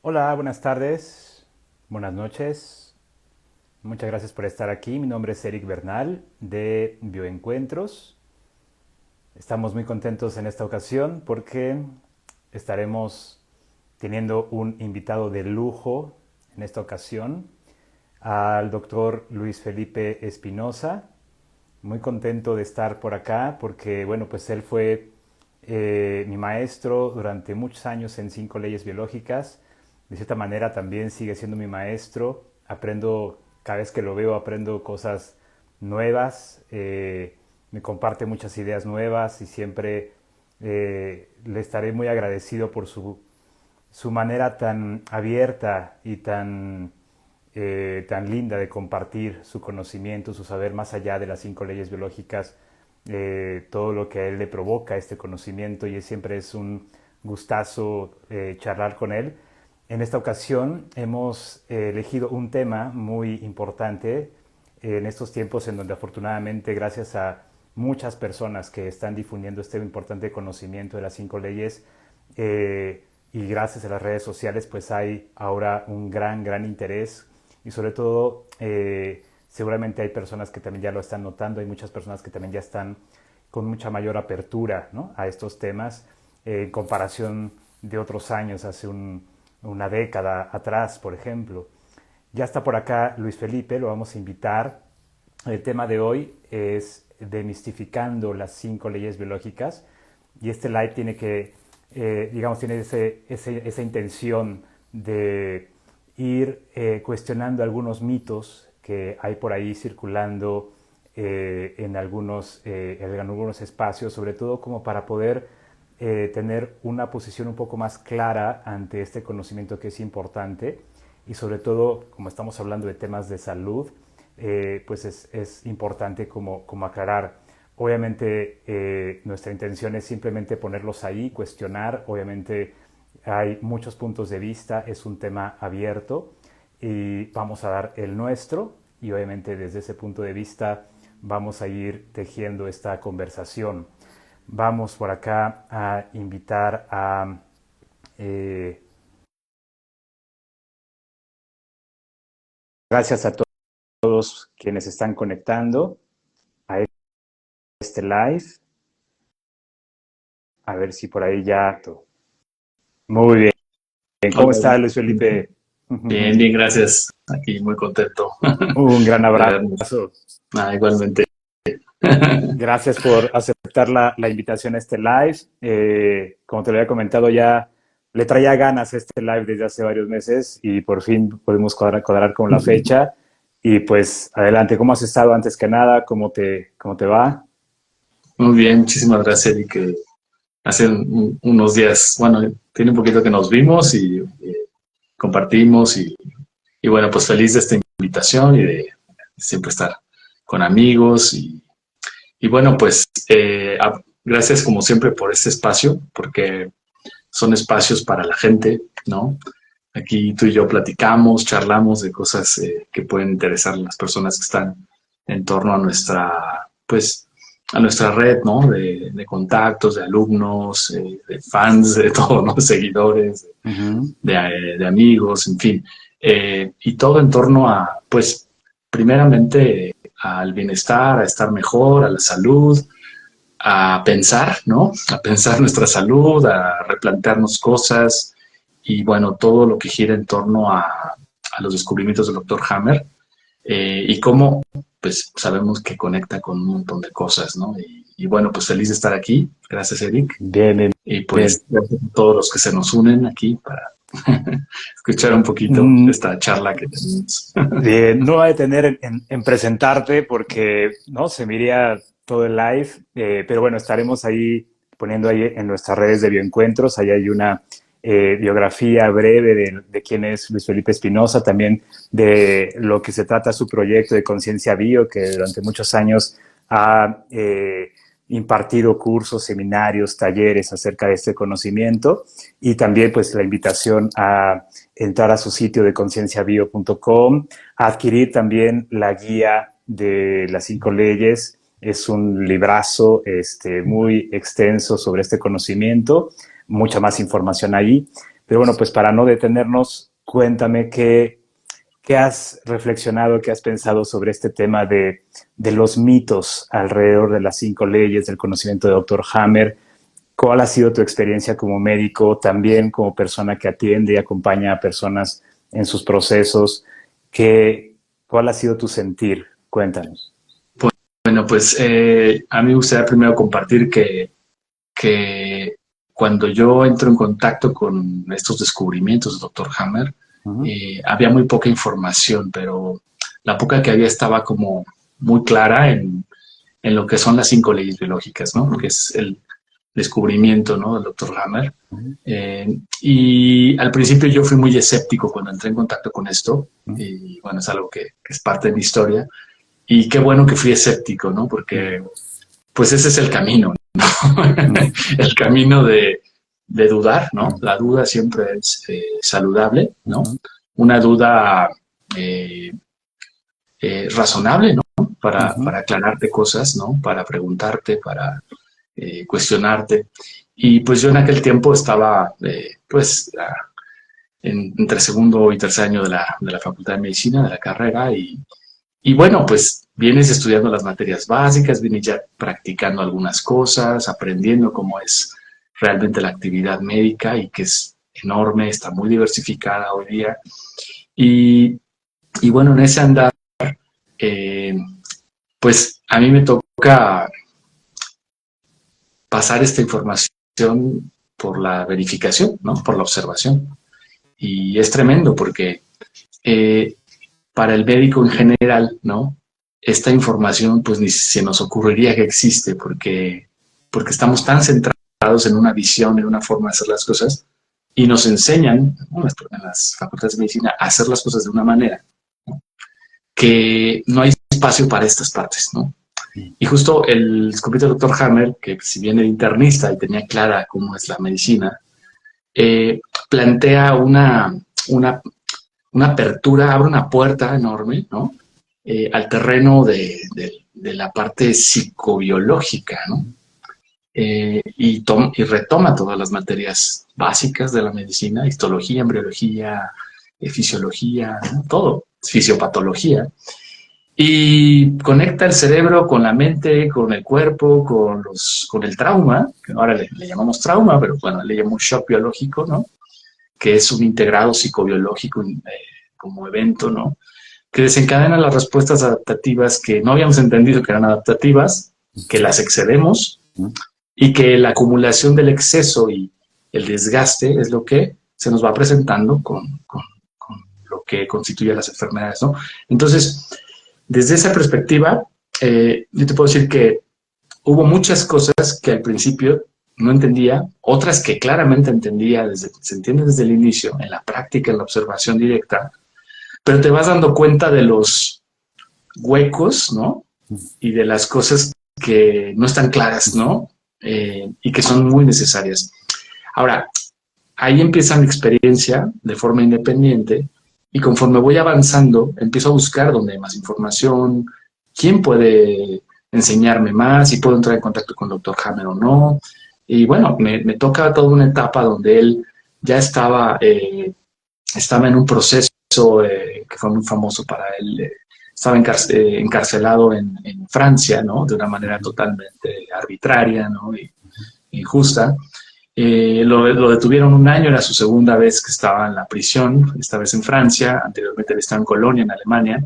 Hola, buenas tardes, buenas noches. Muchas gracias por estar aquí. Mi nombre es Eric Bernal de Bioencuentros. Estamos muy contentos en esta ocasión porque estaremos teniendo un invitado de lujo en esta ocasión, al doctor Luis Felipe Espinosa. Muy contento de estar por acá porque, bueno, pues él fue mi maestro durante muchos años en 5 leyes biológicas. De cierta manera también sigue siendo mi maestro. Aprendo, cada vez que lo veo, aprendo cosas nuevas. Me comparte muchas ideas nuevas y siempre le estaré muy agradecido por su manera tan abierta y tan linda de compartir su conocimiento, su saber más allá de las 5 leyes biológicas, todo lo que a él le provoca este conocimiento, y siempre es un gustazo charlar con él. En esta ocasión hemos elegido un tema muy importante en estos tiempos en donde afortunadamente, gracias a muchas personas que están difundiendo este importante conocimiento de las 5 leyes, y gracias a las redes sociales, pues hay ahora un gran interés, y sobre todo seguramente hay personas que también ya lo están notando, hay muchas personas que también ya están con mucha mayor apertura, ¿no?, a estos temas, en comparación de otros años, hace una década atrás, por ejemplo. Ya está por acá Luis Felipe, lo vamos a invitar. El tema de hoy es demistificando las 5 leyes biológicas, y este live tiene digamos, tiene esa intención de ir cuestionando algunos mitos que hay por ahí circulando en algunos espacios, sobre todo como para poder tener una posición un poco más clara ante este conocimiento que es importante, y sobre todo, como estamos hablando de temas de salud, pues es importante como aclarar. Obviamente nuestra intención es simplemente ponerlos ahí, cuestionar. Obviamente hay muchos puntos de vista, es un tema abierto y vamos a dar el nuestro, y obviamente desde ese punto de vista vamos a ir tejiendo esta conversación. Vamos por acá a invitar a eh, gracias a todos quienes están conectando a este live. A ver si por ahí ya. Muy bien. ¿Cómo Hola, está Eric. Luis Felipe? Bien, bien, gracias. Aquí muy contento Un gran de vernos. abrazo. Igualmente. Gracias por aceptar la invitación a este live. Como te lo había comentado, ya le traía ganas a este live desde hace varios meses, y por fin podemos cuadrar con la fecha. Y pues adelante, ¿cómo has estado antes que nada? ¿Cómo te va? Muy bien, muchísimas gracias, Eric. Que hace unos días, bueno, tiene un poquito que nos vimos y compartimos y bueno, pues feliz de esta invitación y de siempre estar con amigos y bueno, pues gracias como siempre por este espacio, porque son espacios para la gente, ¿no? Aquí tú y yo platicamos, charlamos de cosas que pueden interesar a las personas que están en torno a nuestra, pues, a nuestra red, ¿no? De contactos, de alumnos, de fans, de todo, ¿no? De seguidores, Ujú. de amigos, en fin. Y todo en torno a, pues, primeramente al bienestar, a estar mejor, a la salud, a pensar, ¿no? A pensar nuestra salud, a replantearnos cosas y bueno, todo lo que gira en torno a los descubrimientos del doctor Hammer y cómo, pues sabemos que conecta con un montón de cosas, ¿no? Y bueno, pues feliz de estar aquí. Gracias, Eric. Bien, bien, Y bien. pues gracias a todos los que se nos unen aquí para escuchar un poquito Mm, esta charla que tenemos. No voy a detener en presentarte porque no se me iría todo el live, pero bueno, estaremos ahí poniendo ahí en nuestras redes de Bioencuentros. Ahí hay una biografía breve de quién es Luis Felipe Espinosa, también de lo que se trata su proyecto de Conciencia Bio, que durante muchos años ha impartido cursos, seminarios, talleres acerca de este conocimiento, y también pues la invitación a entrar a su sitio de concienciabio.com, adquirir también la guía de las 5 leyes. Es un librazo muy extenso sobre este conocimiento, mucha más información ahí. Pero bueno, pues para no detenernos, cuéntame qué has reflexionado, qué has pensado sobre este tema de los mitos alrededor de las 5 leyes del conocimiento de Dr. Hammer. ¿Cuál ha sido tu experiencia como médico, también como persona que atiende y acompaña a personas en sus procesos? ¿Cuál ha sido tu sentir? Cuéntanos. Bueno, pues a mí me gustaría primero compartir que cuando yo entro en contacto con estos descubrimientos del Dr. Hammer, Uh-huh. había muy poca información, pero la poca que había estaba como muy clara en lo que son las 5 leyes biológicas, ¿no? Porque es el descubrimiento, ¿no? Del Dr. Hammer. Uh-huh. Y al principio yo fui muy escéptico cuando entré en contacto con esto, Uh-huh. y bueno, es algo que es parte de mi historia. Y qué bueno que fui escéptico, ¿no? Porque pues ese es el camino, ¿no? Uh-huh. El camino de dudar, ¿no? La duda siempre es saludable, ¿no? Uh-huh. Una duda eh, razonable, ¿no? Uh-huh. Para aclararte cosas, ¿no? Para preguntarte, para cuestionarte. Y pues yo en aquel tiempo estaba, pues, entre segundo y tercer año de la Facultad de Medicina, de la carrera, y bueno, pues vienes estudiando las materias básicas, vienes ya practicando algunas cosas, aprendiendo cómo es realmente la actividad médica y que es enorme, está muy diversificada hoy día. Y, y bueno, en ese andar, eh, pues a mí me toca pasar esta información por la verificación, ¿no? Por la observación. Y es tremendo porque eh, para el médico en general, ¿no? Esta información pues ni se nos ocurriría que existe porque estamos tan centrados en una visión, en una forma de hacer las cosas y nos enseñan, ¿no? En las facultades de medicina a hacer las cosas de una manera, ¿no? Que no hay espacio para estas partes, ¿no? Y justo el descubrimiento del doctor Hammer, que si bien era internista y tenía clara cómo es la medicina, eh, plantea una una apertura, abre una puerta enorme, ¿no? Al terreno de la parte psicobiológica, ¿no? Y retoma todas las materias básicas de la medicina, histología, embriología, fisiología, ¿no? Todo, fisiopatología, y conecta el cerebro con la mente, con el cuerpo, con el trauma, que ahora le llamamos trauma, pero bueno, le llamamos shock biológico, ¿no? Que es un integrado psicobiológico como evento, ¿no? Que desencadena las respuestas adaptativas que no habíamos entendido que eran adaptativas, que las excedemos y que la acumulación del exceso y el desgaste es lo que se nos va presentando con lo que constituye las enfermedades, ¿no? Entonces, desde esa perspectiva, yo te puedo decir que hubo muchas cosas que al principio no entendía, otras que claramente entendía, se entiende desde el inicio, en la práctica, en la observación directa, pero te vas dando cuenta de los huecos, ¿no? Y de las cosas que no están claras, ¿no? Y que son muy necesarias. Ahora, ahí empieza mi experiencia de forma independiente y conforme voy avanzando, empiezo a buscar dónde hay más información, quién puede enseñarme más, si puedo entrar en contacto con el doctor Hammer o no. Y bueno, me toca toda una etapa donde él ya estaba en un proceso que fue muy famoso para él. Estaba encarcelado en Francia, ¿no? De una manera totalmente arbitraria, ¿no? Y injusta. Lo detuvieron un año, era su segunda vez que estaba en la prisión, esta vez en Francia, anteriormente él estaba en Colonia, en Alemania,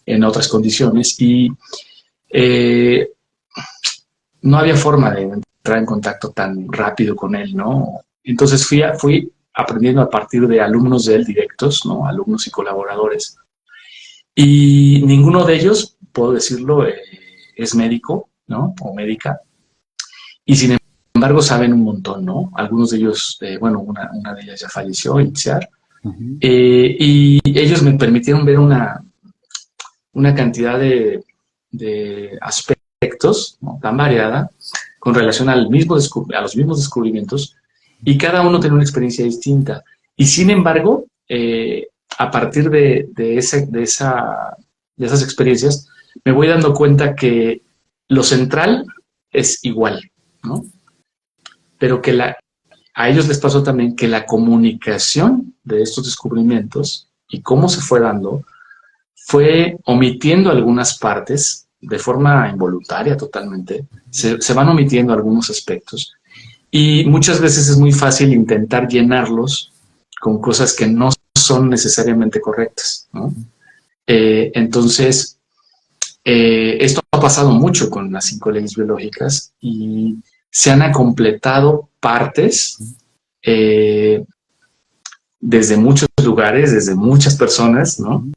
en otras condiciones, y eh, no había forma de entrar en contacto tan rápido con él, ¿no? Entonces fui aprendiendo a partir de alumnos de él directos, ¿no? Alumnos y colaboradores. Y ninguno de ellos, puedo decirlo, es médico, ¿no? O médica. Y sin embargo saben un montón, ¿no? Algunos de ellos, bueno, una de ellas ya falleció, Itziar, Uh-huh. y ellos me permitieron ver una cantidad de aspectos, ¿no? Tan variada con relación a los mismos descubrimientos, y cada uno tiene una experiencia distinta. Y sin embargo, a partir de esas experiencias, me voy dando cuenta que lo central es igual, ¿no? Pero que a ellos les pasó también que la comunicación de estos descubrimientos y cómo se fue dando fue omitiendo algunas partes de forma involuntaria totalmente. Se van omitiendo algunos aspectos y muchas veces es muy fácil intentar llenarlos con cosas que no son necesariamente correctas, ¿no? Entonces, esto ha pasado mucho con las 5 leyes biológicas y se han completado partes desde muchos lugares, desde muchas personas, ¿no?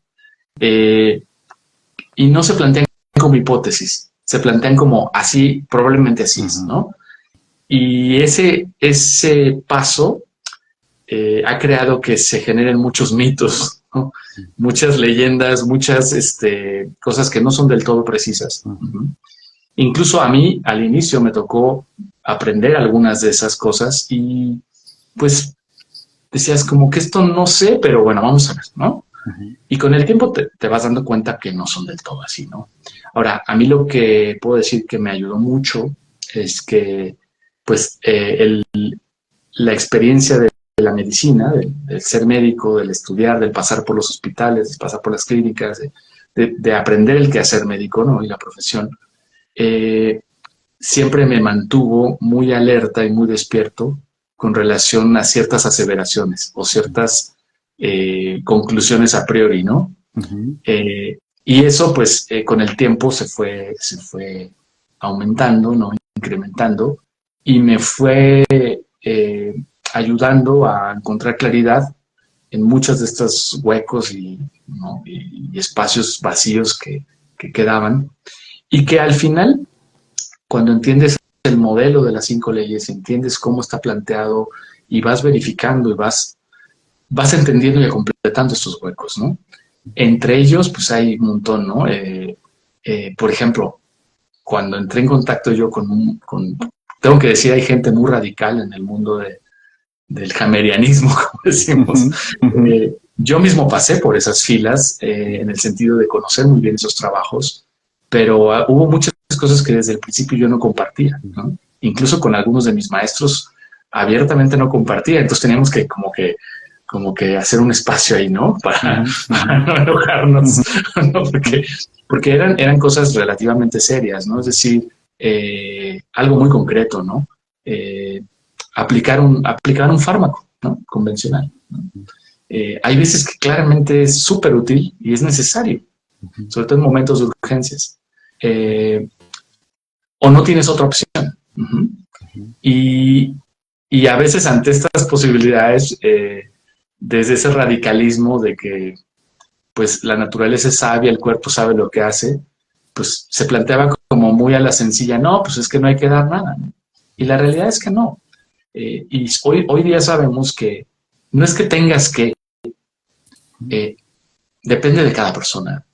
Y no se plantean como hipótesis, se plantean como así, probablemente así es, ¿no? Y ese paso ha creado que se generen muchos mitos, ¿no? Muchas leyendas, muchas cosas que no son del todo precisas. Incluso a mí, al inicio, me tocó aprender algunas de esas cosas y pues decías como que esto no sé, pero bueno, vamos a ver, ¿no? Y con el tiempo te vas dando cuenta que no son del todo así, ¿no? Ahora, a mí lo que puedo decir que me ayudó mucho es que, pues, la experiencia de la medicina, del ser médico, del estudiar, del pasar por los hospitales, de pasar por las clínicas, de aprender el quehacer médico, ¿no? Y la profesión, siempre me mantuvo muy alerta y muy despierto con relación a ciertas aseveraciones o ciertas conclusiones a priori, ¿no? Y eso, pues, con el tiempo se fue aumentando, ¿no? Incrementando, y me fue ayudando a encontrar claridad en muchos de estos huecos ¿no? y espacios vacíos que quedaban, y que al final, cuando entiendes el modelo de las 5 leyes, entiendes cómo está planteado y vas verificando y vas entendiendo y completando estos huecos, ¿no? Entre ellos, pues hay un montón, ¿no? Por ejemplo, cuando entré en contacto yo tengo que decir, hay gente muy radical en el mundo del hamerianismo, como decimos. Yo mismo pasé por esas filas en el sentido de conocer muy bien esos trabajos, pero hubo muchas cosas que desde el principio yo no compartía, ¿no? Incluso con algunos de mis maestros abiertamente no compartía, entonces teníamos que como que hacer un espacio ahí, ¿no? Para no enojarnos, ¿no? Porque eran cosas relativamente serias, ¿no? Es decir, algo muy concreto, ¿no? Aplicar un fármaco, ¿no? Convencional, ¿no? Hay veces que claramente es súper útil y es necesario, sobre todo en momentos de urgencias. O no tienes otra opción. Y a veces ante estas posibilidades, desde ese radicalismo de que pues la naturaleza es sabia, el cuerpo sabe lo que hace, pues se planteaba como muy a la sencilla, no, pues es que no hay que dar nada, ¿no? Y la realidad es que no. Y hoy día sabemos que no es que tengas que, depende de cada persona,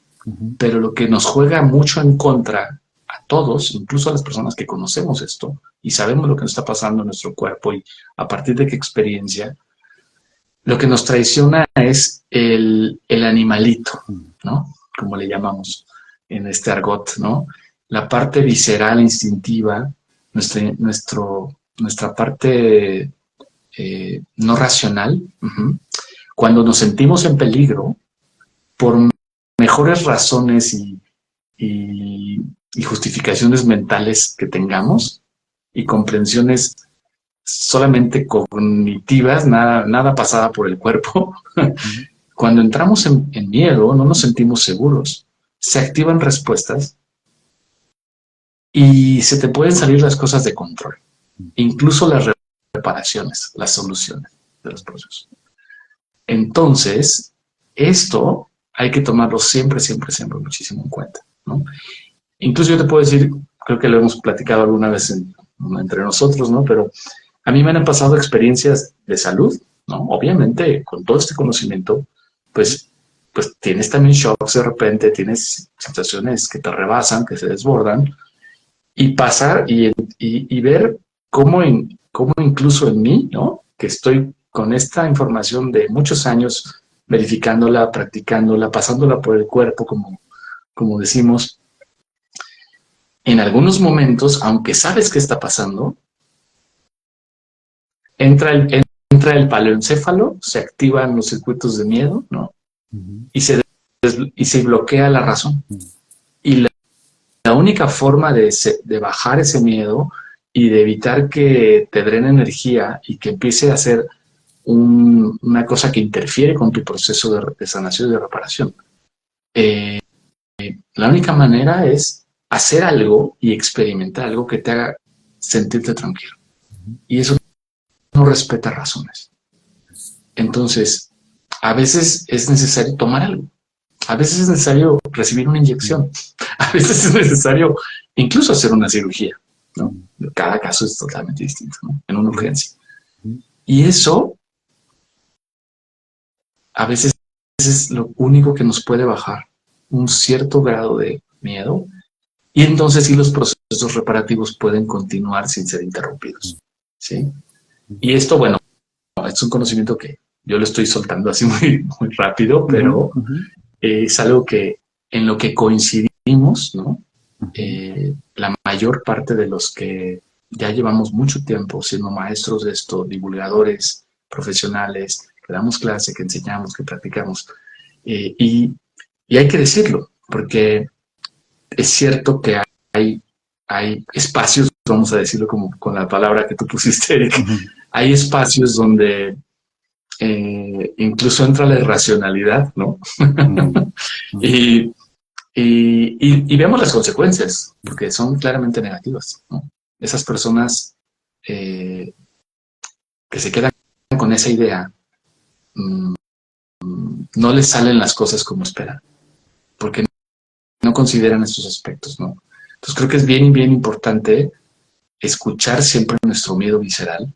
pero lo que nos juega mucho en contra a todos, incluso a las personas que conocemos esto y sabemos lo que nos está pasando en nuestro cuerpo y a partir de qué experiencia, lo que nos traiciona es el animalito, ¿no? Como le llamamos en este argot, ¿no? La parte visceral, instintiva, nuestra parte no racional. Cuando nos sentimos en peligro, por mejores razones y justificaciones mentales que tengamos y comprensiones solamente cognitivas, nada pasada por el cuerpo, cuando entramos en miedo, no nos sentimos seguros, se activan respuestas y se te pueden salir las cosas de control, incluso las reparaciones, las soluciones de los procesos. Entonces, esto hay que tomarlo siempre muchísimo en cuenta, ¿no? Incluso yo te puedo decir, creo que lo hemos platicado alguna vez entre nosotros, ¿no? Pero a mí me han pasado experiencias de salud, ¿no? Obviamente, con todo este conocimiento, pues tienes también shocks de repente, tienes situaciones que te rebasan, que se desbordan, y pasar y ver cómo incluso en mí, ¿no? Que estoy con esta información de muchos años, verificándola, practicándola, pasándola por el cuerpo, como decimos, en algunos momentos, aunque sabes qué está pasando, entra el paleoencéfalo, se activan los circuitos de miedo, ¿no? Y se bloquea la razón. Y la única forma de bajar ese miedo y de evitar que te drene energía y que empiece a ser una cosa que interfiere con tu proceso de sanación y de reparación, la única manera es hacer algo y experimentar algo que te haga sentirte tranquilo. Y eso no respeta razones. Entonces, a veces es necesario tomar algo. A veces es necesario recibir una inyección. A veces es necesario incluso hacer una cirugía, ¿no? Cada caso es totalmente distinto, ¿no? En una urgencia. Y eso a veces es lo único que nos puede bajar un cierto grado de miedo, y entonces sí los procesos reparativos pueden continuar sin ser interrumpidos, ¿sí? Y esto, bueno, es un conocimiento que yo lo estoy soltando así muy, muy rápido, pero es algo que en lo que coincidimos, ¿no? La mayor parte de los que ya llevamos mucho tiempo siendo maestros de esto, divulgadores, profesionales, que damos clase, que enseñamos, que practicamos, y hay que decirlo, porque es cierto que hay espacios, vamos a decirlo como con la palabra que tú pusiste, Eric, hay espacios donde incluso entra la irracionalidad, ¿no? Y vemos las consecuencias, porque son claramente negativas, ¿no? Esas personas que se quedan con esa idea, no les salen las cosas como esperan, porque no consideran estos aspectos, ¿no? Entonces creo que es bien, bien importante escuchar siempre nuestro miedo visceral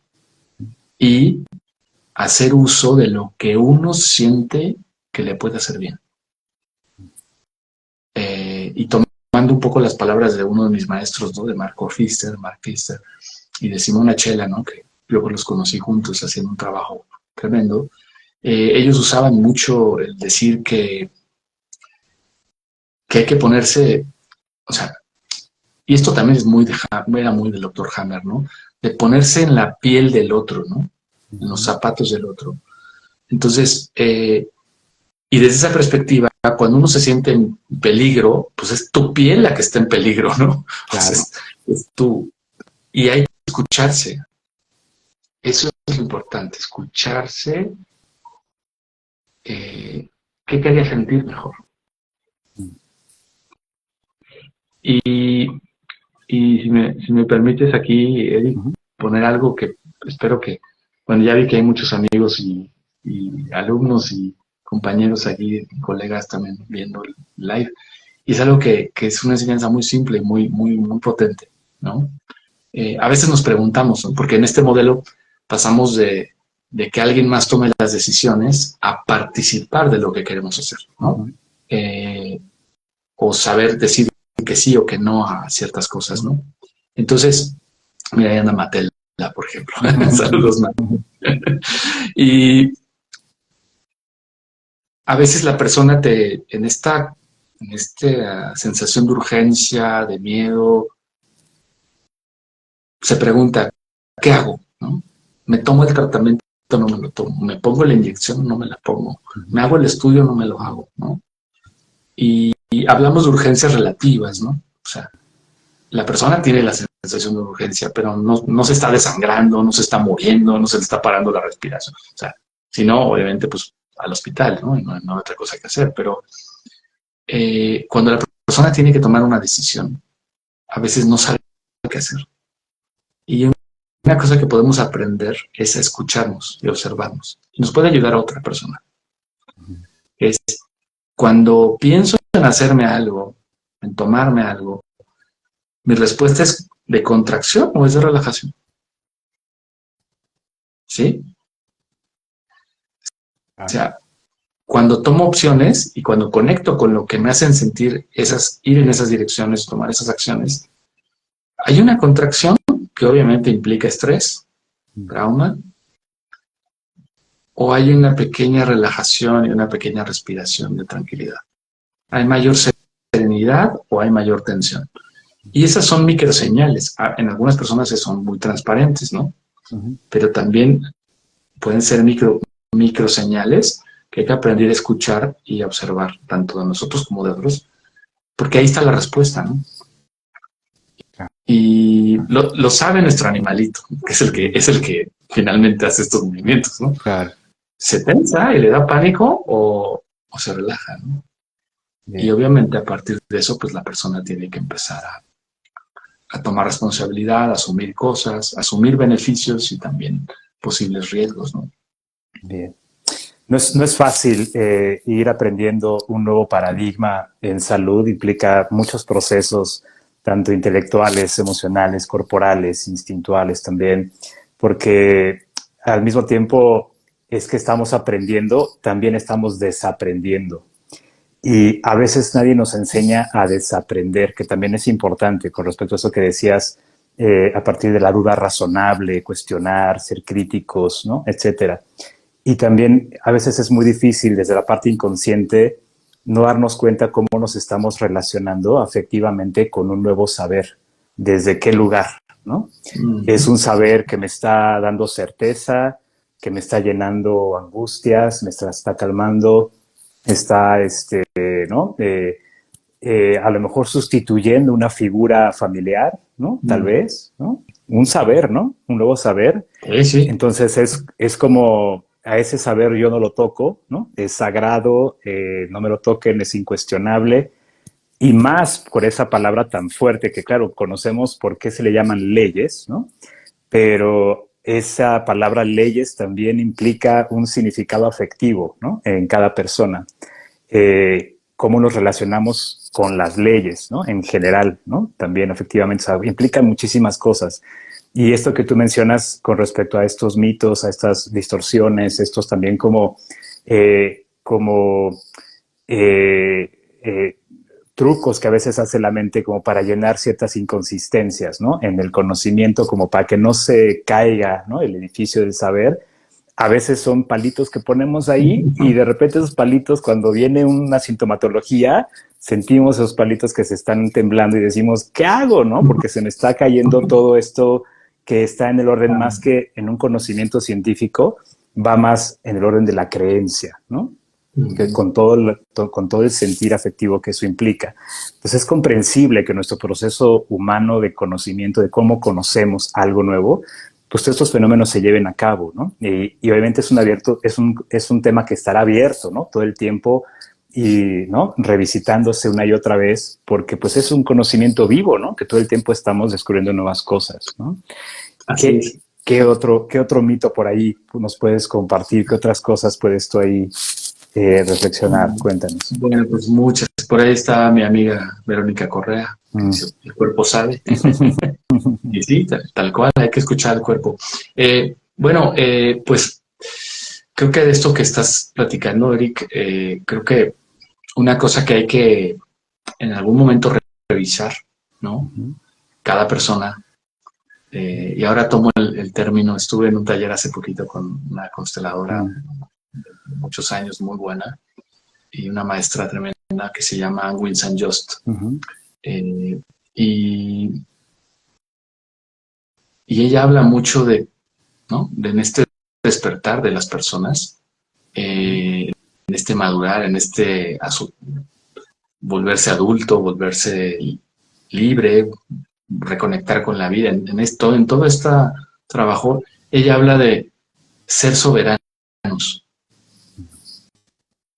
y hacer uso de lo que uno siente que le puede hacer bien. Y tomando un poco las palabras de uno de mis maestros, ¿no? De Mark Pfister, y de Simona Chela, ¿no? Que yo los conocí juntos haciendo un trabajo tremendo. Ellos usaban mucho el decir que hay que ponerse, o sea, y esto también es era muy del doctor Hammer, ¿no? De ponerse en la piel del otro, ¿no? En los zapatos del otro. Entonces, y desde esa perspectiva, cuando uno se siente en peligro, pues es tu piel la que está en peligro, ¿no? Claro. O sea, es tú. Y hay que escucharse. Eso es lo importante, escucharse. ¿Qué quería sentir mejor? Y si me permites aquí, Eric, poner algo que espero que, bueno, ya vi que hay muchos amigos y alumnos y compañeros aquí, colegas también viendo el live, y es algo que es una enseñanza muy simple y muy, muy, muy potente, ¿no? A veces nos preguntamos, ¿no? Porque en este modelo pasamos de que alguien más tome las decisiones a participar de lo que queremos hacer, ¿no? O saber decir que sí o que no a ciertas cosas, ¿no? Entonces, mira, ahí anda Matela, por ejemplo. Saludos, Matela. Y a veces la persona en esta sensación de urgencia, de miedo, se pregunta, ¿qué hago? ¿No? ¿Me tomo el tratamiento? No me lo tomo. ¿Me pongo la inyección? No me la pongo. ¿Me hago el estudio? No me lo hago, ¿no? Y hablamos de urgencias relativas, ¿no? O sea, la persona tiene la sensación de urgencia, pero no se está desangrando, no se está muriendo, no se le está parando la respiración. O sea, si no, obviamente, pues al hospital, ¿no? Y no hay otra cosa que hacer. Pero cuando la persona tiene que tomar una decisión, a veces no sabe qué hacer. Y una cosa que podemos aprender es a escucharnos y observarnos. Y nos puede ayudar a otra persona. Es cuando pienso en hacerme algo, en tomarme algo, ¿mi respuesta es de contracción o es de relajación? ¿Sí? O sea, cuando tomo opciones y cuando conecto con lo que me hacen sentir ir en esas direcciones, tomar esas acciones, hay una contracción que obviamente implica estrés, trauma, o hay una pequeña relajación y una pequeña respiración de tranquilidad. Hay mayor serenidad o hay mayor tensión. Y esas son microseñales. En algunas personas son muy transparentes, ¿no? pero también pueden ser micro señales que hay que aprender a escuchar y a observar, tanto de nosotros como de otros, porque ahí está la respuesta, ¿no? Y lo sabe nuestro animalito, que es el que finalmente hace estos movimientos, ¿no? Claro. Se tensa y le da pánico o se relaja, ¿no? Bien. Y obviamente a partir de eso, pues la persona tiene que empezar a tomar responsabilidad, a asumir cosas, asumir beneficios y también posibles riesgos, ¿no? Bien. No es fácil ir aprendiendo un nuevo paradigma en salud, implica muchos procesos, tanto intelectuales, emocionales, corporales, instintuales también, porque al mismo tiempo es que estamos aprendiendo, también estamos desaprendiendo. Y a veces nadie nos enseña a desaprender, que también es importante con respecto a eso que decías, a partir de la duda razonable, cuestionar, ser críticos, ¿no? Etcétera. Y también a veces es muy difícil desde la parte inconsciente no darnos cuenta cómo nos estamos relacionando afectivamente con un nuevo saber, desde qué lugar, ¿no? Es un saber que me está dando certeza, que me está llenando angustias, me está calmando, está, ¿no? A lo mejor sustituyendo una figura familiar, ¿no? Tal vez, ¿no? Un saber, ¿no? Un nuevo saber. Sí. Entonces es como a ese saber yo no lo toco, ¿no? Es sagrado, no me lo toquen, es incuestionable. Y más por esa palabra tan fuerte que, claro, conocemos por qué se le llaman leyes, ¿no? Pero esa palabra leyes también implica un significado afectivo, ¿no? En cada persona. Cómo nos relacionamos con las leyes, ¿no? En general, ¿no? También efectivamente, o sea, implica muchísimas cosas. Y esto que tú mencionas con respecto a estos mitos, a estas distorsiones, estos también como eh, eh, trucos que a veces hace la mente como para llenar ciertas inconsistencias, ¿no? En el conocimiento, como para que no se caiga, ¿no? El edificio del saber. A veces son palitos que ponemos ahí y de repente esos palitos, cuando viene una sintomatología, sentimos esos palitos que se están temblando y decimos, ¿qué hago? ¿No? Porque se me está cayendo todo esto que está en el orden más que en un conocimiento científico, va más en el orden de la creencia, ¿no? Que con todo el sentir afectivo que eso implica. Entonces es comprensible que nuestro proceso humano de conocimiento, de cómo conocemos algo nuevo, pues todos estos fenómenos se lleven a cabo, ¿no? Y obviamente es un tema que estará abierto, ¿no? Todo el tiempo y, ¿no? Revisitándose una y otra vez, porque pues es un conocimiento vivo, ¿no? Que todo el tiempo estamos descubriendo nuevas cosas, ¿no? Así es. ¿Qué otro mito por ahí nos puedes compartir? ¿Qué otras cosas puedes tú ahí reflexionar? Cuéntanos. Bueno, pues muchas. Por ahí está mi amiga Verónica Correa, que dice, el cuerpo sabe. Y sí, tal cual, hay que escuchar al cuerpo. Pues creo que de esto que estás platicando, Eric, creo que una cosa que hay que en algún momento revisar, ¿no? Cada persona. Y ahora tomo el término, estuve en un taller hace poquito con una consteladora de muchos años, muy buena, y una maestra tremenda que se llama Wilson Just. Y ella habla mucho de, ¿no? De en este despertar de las personas, en este madurar, en este volverse adulto, volverse libre, reconectar con la vida. En todo este trabajo, ella habla de ser soberanos,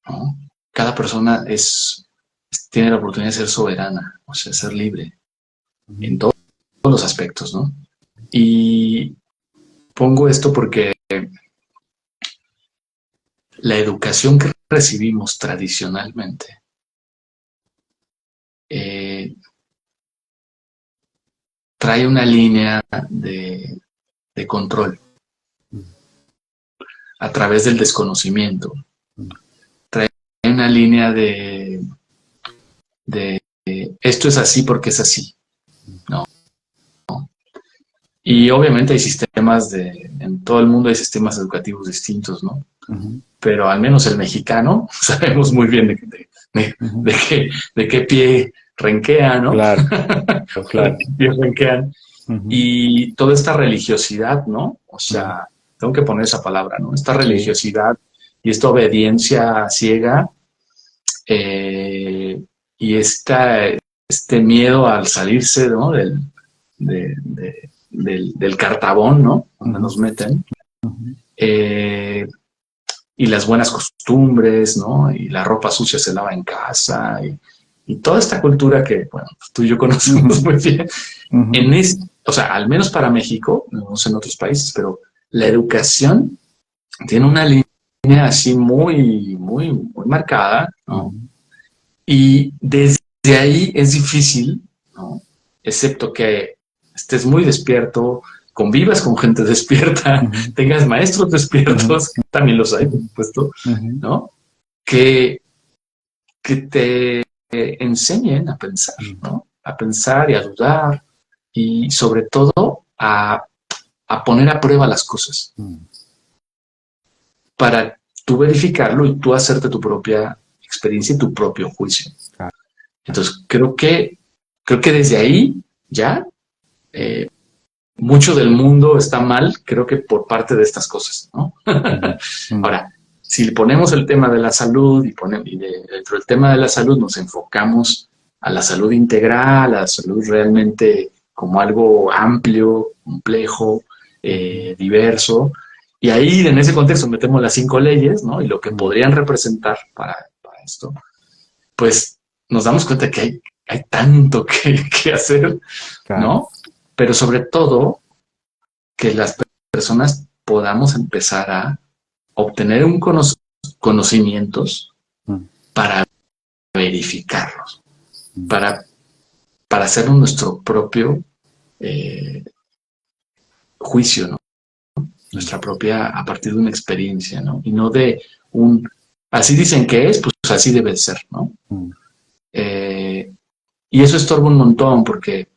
¿no? Cada persona tiene la oportunidad de ser soberana, o sea, ser libre en todos los aspectos, ¿no? Y pongo esto porque la educación que recibimos tradicionalmente trae una línea de control a través del desconocimiento. Trae una línea de esto es así porque es así, ¿no? Y obviamente hay sistemas en todo el mundo hay sistemas educativos distintos, ¿no? Pero al menos el mexicano sabemos muy bien de qué pie renquea, ¿no? Claro, claro. De qué pie renquean. Ujú. y toda esta religiosidad, ¿no? O sea, tengo que poner esa palabra, ¿no? Esta Sí. religiosidad y esta obediencia ciega, eh, y este miedo al salirse, ¿no? Del cartabón, ¿no? Donde Ujú. nos meten. Ujú. eh, y las buenas costumbres, ¿no? Y la ropa sucia se lava en casa y toda esta cultura que, bueno, tú y yo conocemos Ujú. muy bien. Ujú. O sea, al menos para México, no sé en otros países, pero la educación tiene una línea así muy marcada, ¿no? Ujú. Y desde ahí es difícil, ¿no? Excepto que estés muy despierto, convivas con gente despierta, Ujú. tengas maestros Ujú. despiertos, también los hay, por Ujú. supuesto, Ujú. ¿no? Que, que te enseñen a pensar, Ujú. ¿no? A pensar y a dudar y sobre todo a poner a prueba las cosas Ujú. para tú verificarlo y tú hacerte tu propia experiencia y tu propio juicio. Claro. Entonces, creo que desde ahí ya eh, mucho del mundo está mal, creo que por parte de estas cosas, ¿no? Ujú. Ujú. Ahora, si ponemos el tema de la salud dentro del tema de la salud nos enfocamos a la salud integral, a la salud realmente como algo amplio, complejo, Ujú. diverso, y ahí en ese contexto metemos las 5 leyes, ¿no? Y lo que Ujú. podrían representar para esto, pues nos damos cuenta que hay tanto que hacer, Claro. ¿no? Pero sobre todo que las personas podamos empezar a obtener conocimientos Ujú. para verificarlos, Ujú. para, para hacer nuestro propio eh, juicio, ¿no? Ujú. Nuestra propia, a partir de una experiencia, ¿no? Y no de así dicen que es, pues así debe ser, ¿no? Ujú. Eh, y eso estorba un montón porque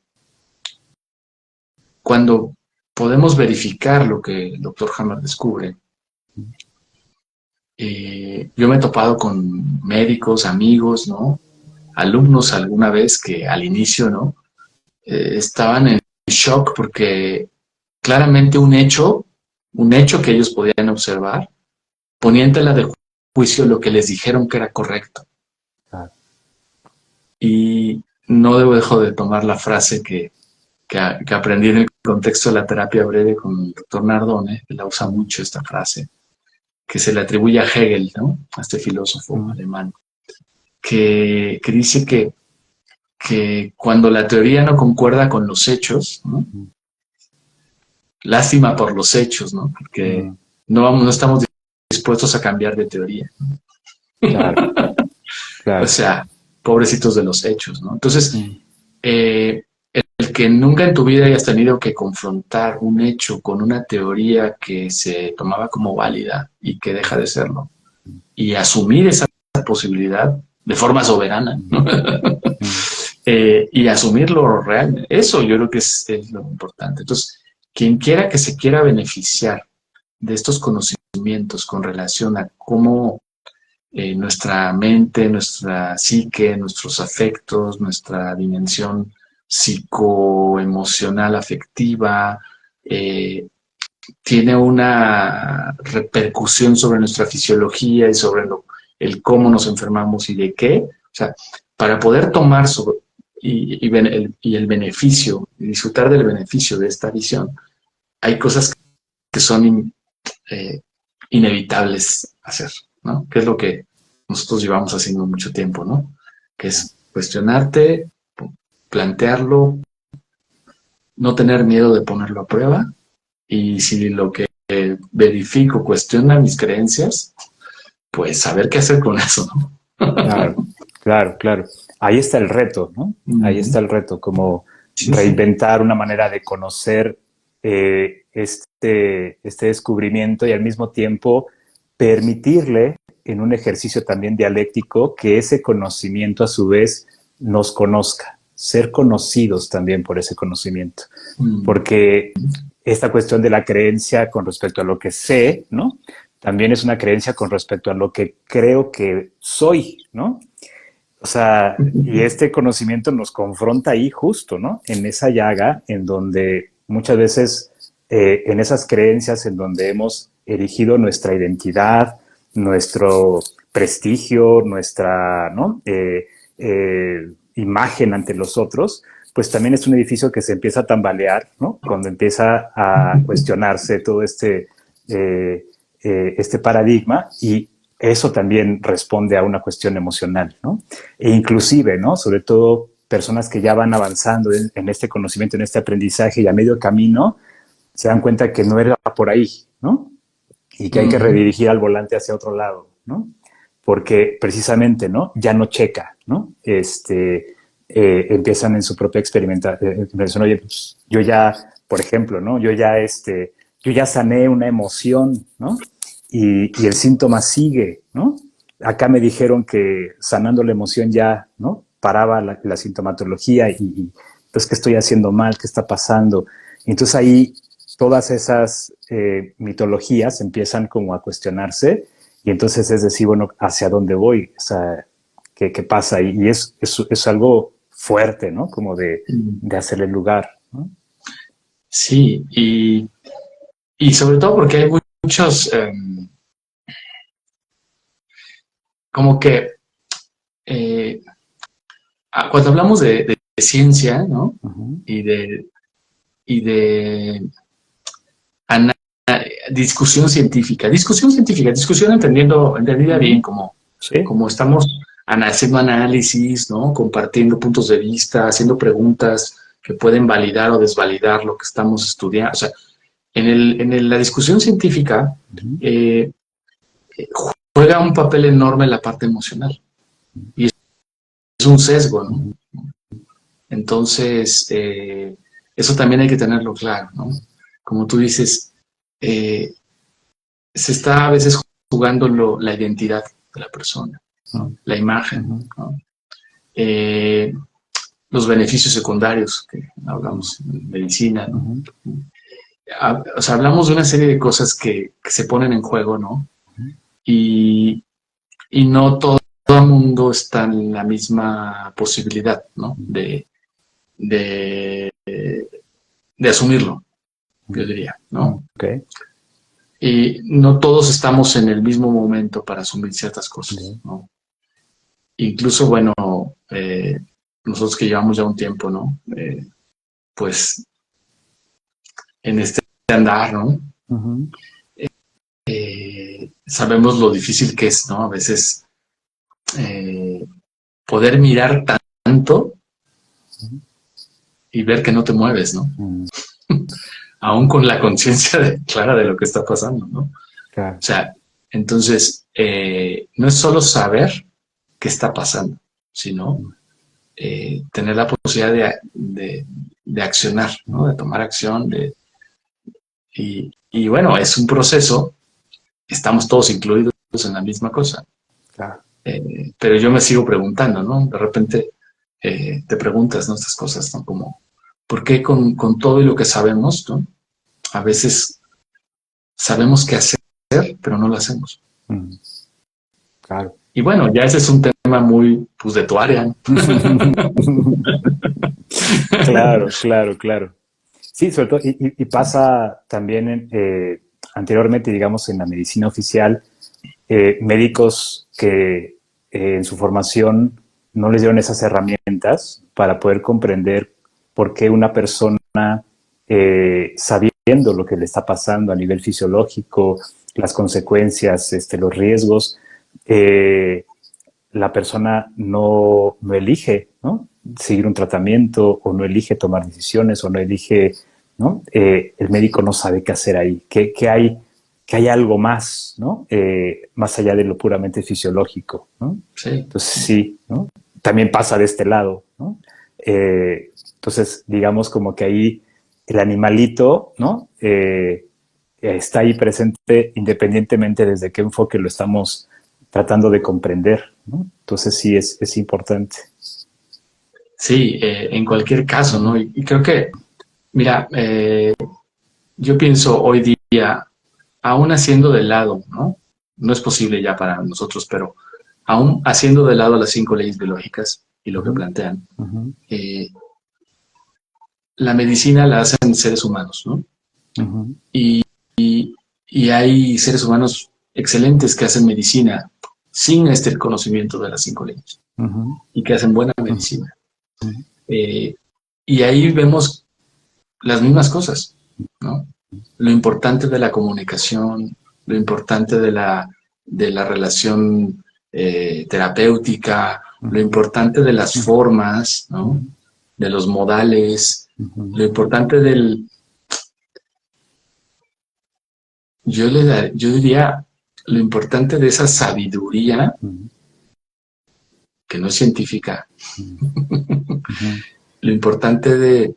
cuando podemos verificar lo que el doctor Hammer descubre, yo me he topado con médicos, amigos, ¿no? Alumnos alguna vez que al inicio, ¿no? Estaban en shock porque claramente un hecho que ellos podían observar, ponía en tela de juicio lo que les dijeron que era correcto. Claro. Y no dejo de tomar la frase que aprendí en el contexto de la terapia breve con el doctor Nardone, que la usa Ujú. mucho esta frase, que se le atribuye a Hegel, ¿no? A este filósofo Ujú. alemán, que dice que cuando la teoría no concuerda con los hechos, ¿no? Ujú. Lástima por los hechos, ¿no? Porque Ujú. no estamos dispuestos a cambiar de teoría. Claro. O Claro. sea, pobrecitos de los hechos, ¿no? Entonces, Ujú. el que nunca en tu vida hayas tenido que confrontar un hecho con una teoría que se tomaba como válida y que deja de serlo, y asumir esa posibilidad de forma soberana, Ujú. ¿no? Ujú. Y asumirlo realmente. Eso yo creo que es lo importante. Entonces, quien quiera que se quiera beneficiar de estos conocimientos con relación a cómo nuestra mente, nuestra psique, nuestros afectos, nuestra dimensión psicoemocional afectiva, eh, tiene una repercusión sobre nuestra fisiología y sobre el cómo nos enfermamos y de qué. O sea, para poder tomar y el beneficio, y disfrutar del beneficio de esta visión, hay cosas que son eh, inevitables hacer, ¿no? Que es lo que nosotros llevamos haciendo mucho tiempo, ¿no? Que es cuestionarte, plantearlo, no tener miedo de ponerlo a prueba y si lo que verifico cuestiona mis creencias, pues saber qué hacer con eso, ¿no? Claro, claro, claro. Ahí está el reto, ¿no? Ahí Mm, está el reto, como sí, sí. reinventar una manera de conocer este descubrimiento y al mismo tiempo permitirle en un ejercicio también dialéctico que ese conocimiento a su vez nos conozca, ser conocidos también por ese conocimiento. Mm, Porque esta cuestión de la creencia con respecto a lo que sé, ¿no? También es una creencia con respecto a lo que creo que soy, ¿no? O sea, y este conocimiento nos confronta ahí justo, ¿no? En esa llaga en donde muchas veces, en esas creencias en donde hemos erigido nuestra identidad, nuestro prestigio, nuestra, ¿no? Imagen ante los otros, pues también es un edificio que se empieza a tambalear, ¿no? Cuando empieza a cuestionarse todo este paradigma, y eso también responde a una cuestión emocional, ¿no? E inclusive, ¿no? Sobre todo personas que ya van avanzando en este conocimiento, en este aprendizaje, y a medio camino se dan cuenta que no era por ahí, ¿no? Y que hay que redirigir al volante hacia otro lado, ¿no? Porque precisamente, ¿no? Ya no checa, ¿no? Empiezan en su propia experimentación. Oye, pues, yo ya, por ejemplo, ¿no? Yo ya sané una emoción, ¿no? Y el síntoma sigue, ¿no? Acá me dijeron que sanando la emoción ya, ¿no? Paraba la sintomatología y pues, ¿qué estoy haciendo mal? ¿Qué está pasando? Entonces ahí todas esas mitologías empiezan como a cuestionarse, y entonces es decir, bueno, ¿hacia dónde voy? O sea, ¿qué pasa? Y es algo fuerte, ¿no? Como de hacerle lugar, ¿no? Sí, y sobre todo porque hay muchos, como que eh, cuando hablamos de ciencia, ¿no? Uh-huh. Y de ana- discusión entendida bien Uh-huh. como, Sí. como estamos haciendo análisis, ¿no? Compartiendo puntos de vista, haciendo preguntas que pueden validar o desvalidar lo que estamos estudiando. O sea, la discusión científica Uh-huh. eh, juega un papel enorme en la parte emocional y es un sesgo, ¿no? Uh-huh. Entonces, eso también hay que tenerlo claro, ¿no? Como tú dices, eh, se está a veces jugando la identidad de la persona, ¿no? La imagen, Uh-huh. ¿no? Eh, los beneficios secundarios que hablamos de medicina, ¿no? Uh-huh. O sea, hablamos de una serie de cosas que se ponen en juego, ¿no? Y, y no todo el mundo está en la misma posibilidad, ¿no? De, de asumirlo, yo diría, ¿no? Okay. Y no todos estamos en el mismo momento para asumir ciertas cosas, Okay. ¿no? Incluso, bueno, nosotros que llevamos ya un tiempo, ¿no? Pues en este andar, ¿no? Uh-huh. Sabemos lo difícil que es, ¿no? A veces eh, poder mirar tanto y ver que no te mueves, ¿no? Uh-huh. Aún con la conciencia clara de lo que está pasando, ¿no? O Claro. sea, entonces, no es solo saber qué está pasando, sino tener la posibilidad de accionar, ¿no? De tomar acción. Y bueno, es un proceso, estamos todos incluidos en la misma cosa. Claro. Pero yo me sigo preguntando, ¿no? De repente te preguntas, ¿no? Estas cosas, ¿no? Como, ¿por qué con todo y lo que sabemos, ¿no? A veces sabemos qué hacer, pero no lo hacemos. Uh-huh. Claro. Y bueno, ya ese es un tema muy, pues, de tu área, ¿no? Claro, claro, claro. Sí, sobre todo, y pasa también anteriormente, digamos, en la medicina oficial, médicos que en su formación no les dieron esas herramientas para poder comprender por qué una persona, sabiendo lo que le está pasando a nivel fisiológico, las consecuencias, los riesgos, eh, la persona no elige, ¿no? Seguir un tratamiento, o no elige tomar decisiones, o no elige, ¿no? El médico no sabe qué hacer ahí, que hay algo más, ¿no? Más allá de lo puramente fisiológico, ¿no? Sí. Entonces sí, ¿no? También pasa de este lado, ¿no? Entonces, digamos como que ahí el animalito, ¿no? Está ahí presente independientemente desde qué enfoque lo estamos tratando de comprender, ¿no? Entonces sí es importante. Sí, en cualquier caso, ¿no? Y creo que, mira, yo pienso hoy día, aún haciendo de lado, ¿no? No es posible ya para nosotros, pero aún haciendo de lado las 5 leyes biológicas y lo que plantean, la medicina la hacen seres humanos, ¿no? Y, y hay seres humanos excelentes que hacen medicina sin este conocimiento de las 5 leyes y que hacen buena medicina. Y ahí vemos las mismas cosas, ¿no? Lo importante de la comunicación, lo importante de la relación terapéutica, lo importante de las formas, ¿no? De los modales, lo importante del... Yo diría lo importante de esa sabiduría que no es científica, lo importante de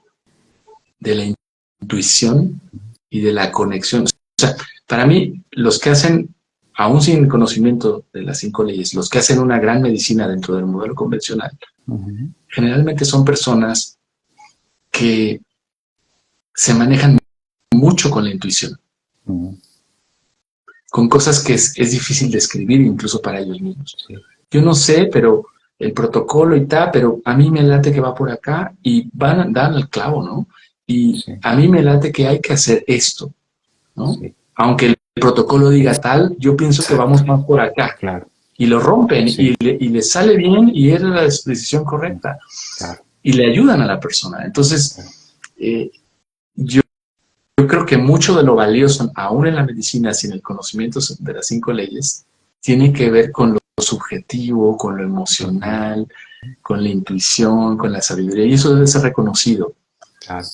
la intuición y de la conexión. O sea, para mí, los que hacen, aún sin conocimiento de las 5 leyes, los que hacen una gran medicina dentro del modelo convencional, generalmente son personas que se manejan mucho con la intuición, con cosas que es difícil de escribir incluso para ellos mismos. Yo no sé, pero el protocolo y tal, pero a mí me late que va por acá y dan al clavo, ¿no? Y a mí me late que hay que hacer esto, ¿no? Aunque el protocolo diga tal, yo pienso que vamos más por acá. Claro. Y lo rompen y le sale bien y es la decisión correcta. Claro. Y le ayudan a la persona. Entonces, yo creo que mucho de lo valioso, aún en la medicina, sin el conocimiento de las 5 leyes, tiene que ver con lo subjetivo, con lo emocional, con la intuición, con la sabiduría. Y eso debe ser reconocido. Claro.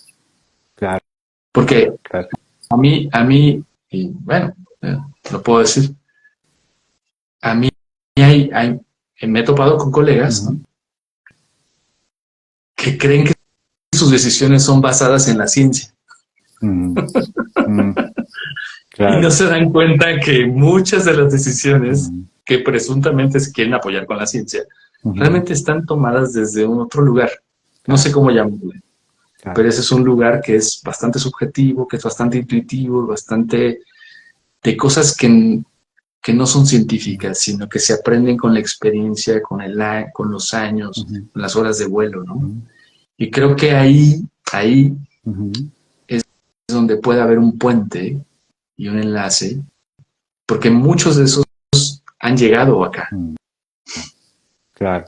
Claro. Porque a mí, y bueno, lo puedo decir, a mí me he topado con colegas que creen que sus decisiones son basadas en la ciencia. Claro. Y no se dan cuenta que muchas de las decisiones que presuntamente se quieren apoyar con la ciencia realmente están tomadas desde un otro lugar. No sé cómo llamarle. Claro. Pero ese es un lugar que es bastante subjetivo, que es bastante intuitivo, bastante de cosas que no son científicas, sino que se aprenden con la experiencia, con los años, con las horas de vuelo, ¿no? Y creo que ahí es donde puede haber un puente y un enlace, porque muchos de esos han llegado acá. Claro.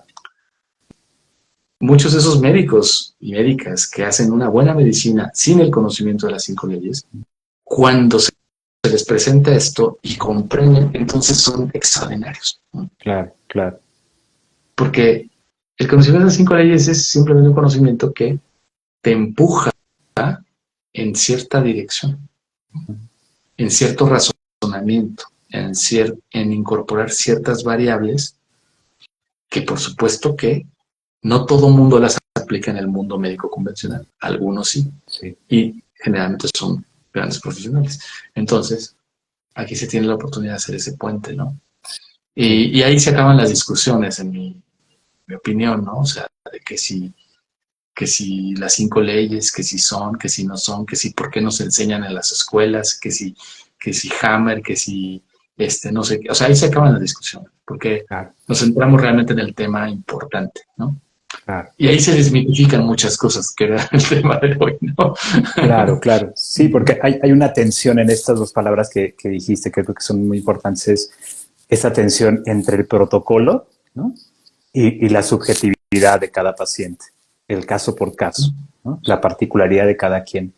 Muchos de esos médicos y médicas que hacen una buena medicina sin el conocimiento de las 5 leyes, cuando se les presenta esto y comprenden, entonces son extraordinarios, ¿no? Claro, claro. Porque el conocimiento de las 5 leyes es simplemente un conocimiento que te empuja en cierta dirección, en cierto razonamiento, en incorporar ciertas variables que por supuesto que no todo mundo las aplica en el mundo médico convencional, algunos sí. Y generalmente son grandes profesionales. Entonces, aquí se tiene la oportunidad de hacer ese puente, ¿no? Y ahí se acaban las discusiones, en mi opinión, ¿no? O sea, de que si las 5 leyes, que si son, que si no son, que si por qué nos enseñan en las escuelas, que si Hammer, que si no sé qué. O sea, ahí se acaban las discusiones, porque nos centramos realmente en el tema importante, ¿no? Claro. Y ahí se desmitifican muchas cosas, que era el tema de hoy, ¿no? Claro, claro. Sí, porque hay una tensión en estas 2 palabras que dijiste, que creo que son muy importantes, es esa tensión entre el protocolo, ¿no? y la subjetividad de cada paciente, el caso por caso, ¿no? La particularidad de cada quien.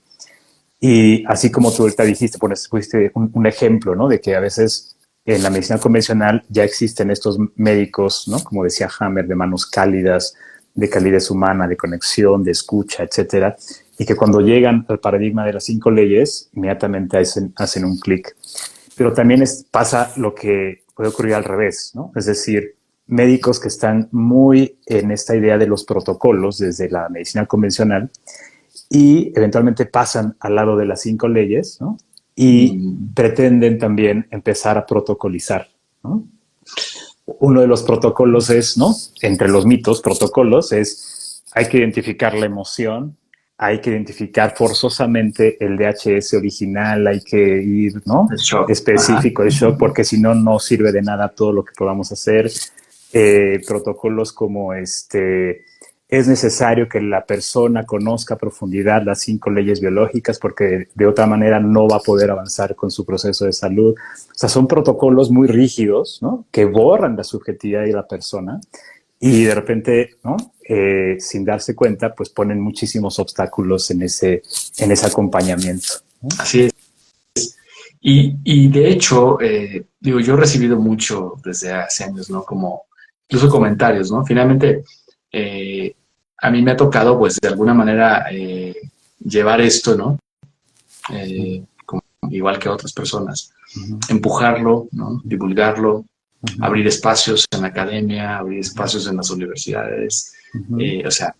Y así como tú ahorita dijiste, pusiste un ejemplo, ¿no? De que a veces en la medicina convencional ya existen estos médicos, ¿no? Como decía Hammer, de manos cálidas, de calidez humana, de conexión, de escucha, etcétera, y que cuando llegan al paradigma de las 5 leyes, inmediatamente hacen un clic. Pero también pasa lo que puede ocurrir al revés, ¿no? Es decir, médicos que están muy en esta idea de los protocolos desde la medicina convencional y eventualmente pasan al lado de las 5 leyes, ¿no? Y pretenden también empezar a protocolizar, ¿no? Uno de los protocolos es, ¿no? Entre los mitos, protocolos, hay que identificar la emoción, hay que identificar forzosamente el DHS original, hay que ir, ¿no? El shock. Específico, el shock, porque si no, no sirve de nada todo lo que podamos hacer. protocolos como es necesario que la persona conozca a profundidad las 5 leyes biológicas porque de otra manera no va a poder avanzar con su proceso de salud. O sea, son protocolos muy rígidos, ¿no? Que borran la subjetividad de la persona y de repente, ¿no? Sin darse cuenta, pues ponen muchísimos obstáculos en ese acompañamiento, ¿no? Así es. Y de hecho, digo, yo he recibido mucho desde hace años, ¿no? Como incluso comentarios, ¿no? Finalmente, a mí me ha tocado, pues, de alguna manera llevar esto, ¿no? Como, igual que a otras personas, empujarlo, ¿no? Divulgarlo, abrir espacios en la academia, abrir espacios en las universidades, o sea,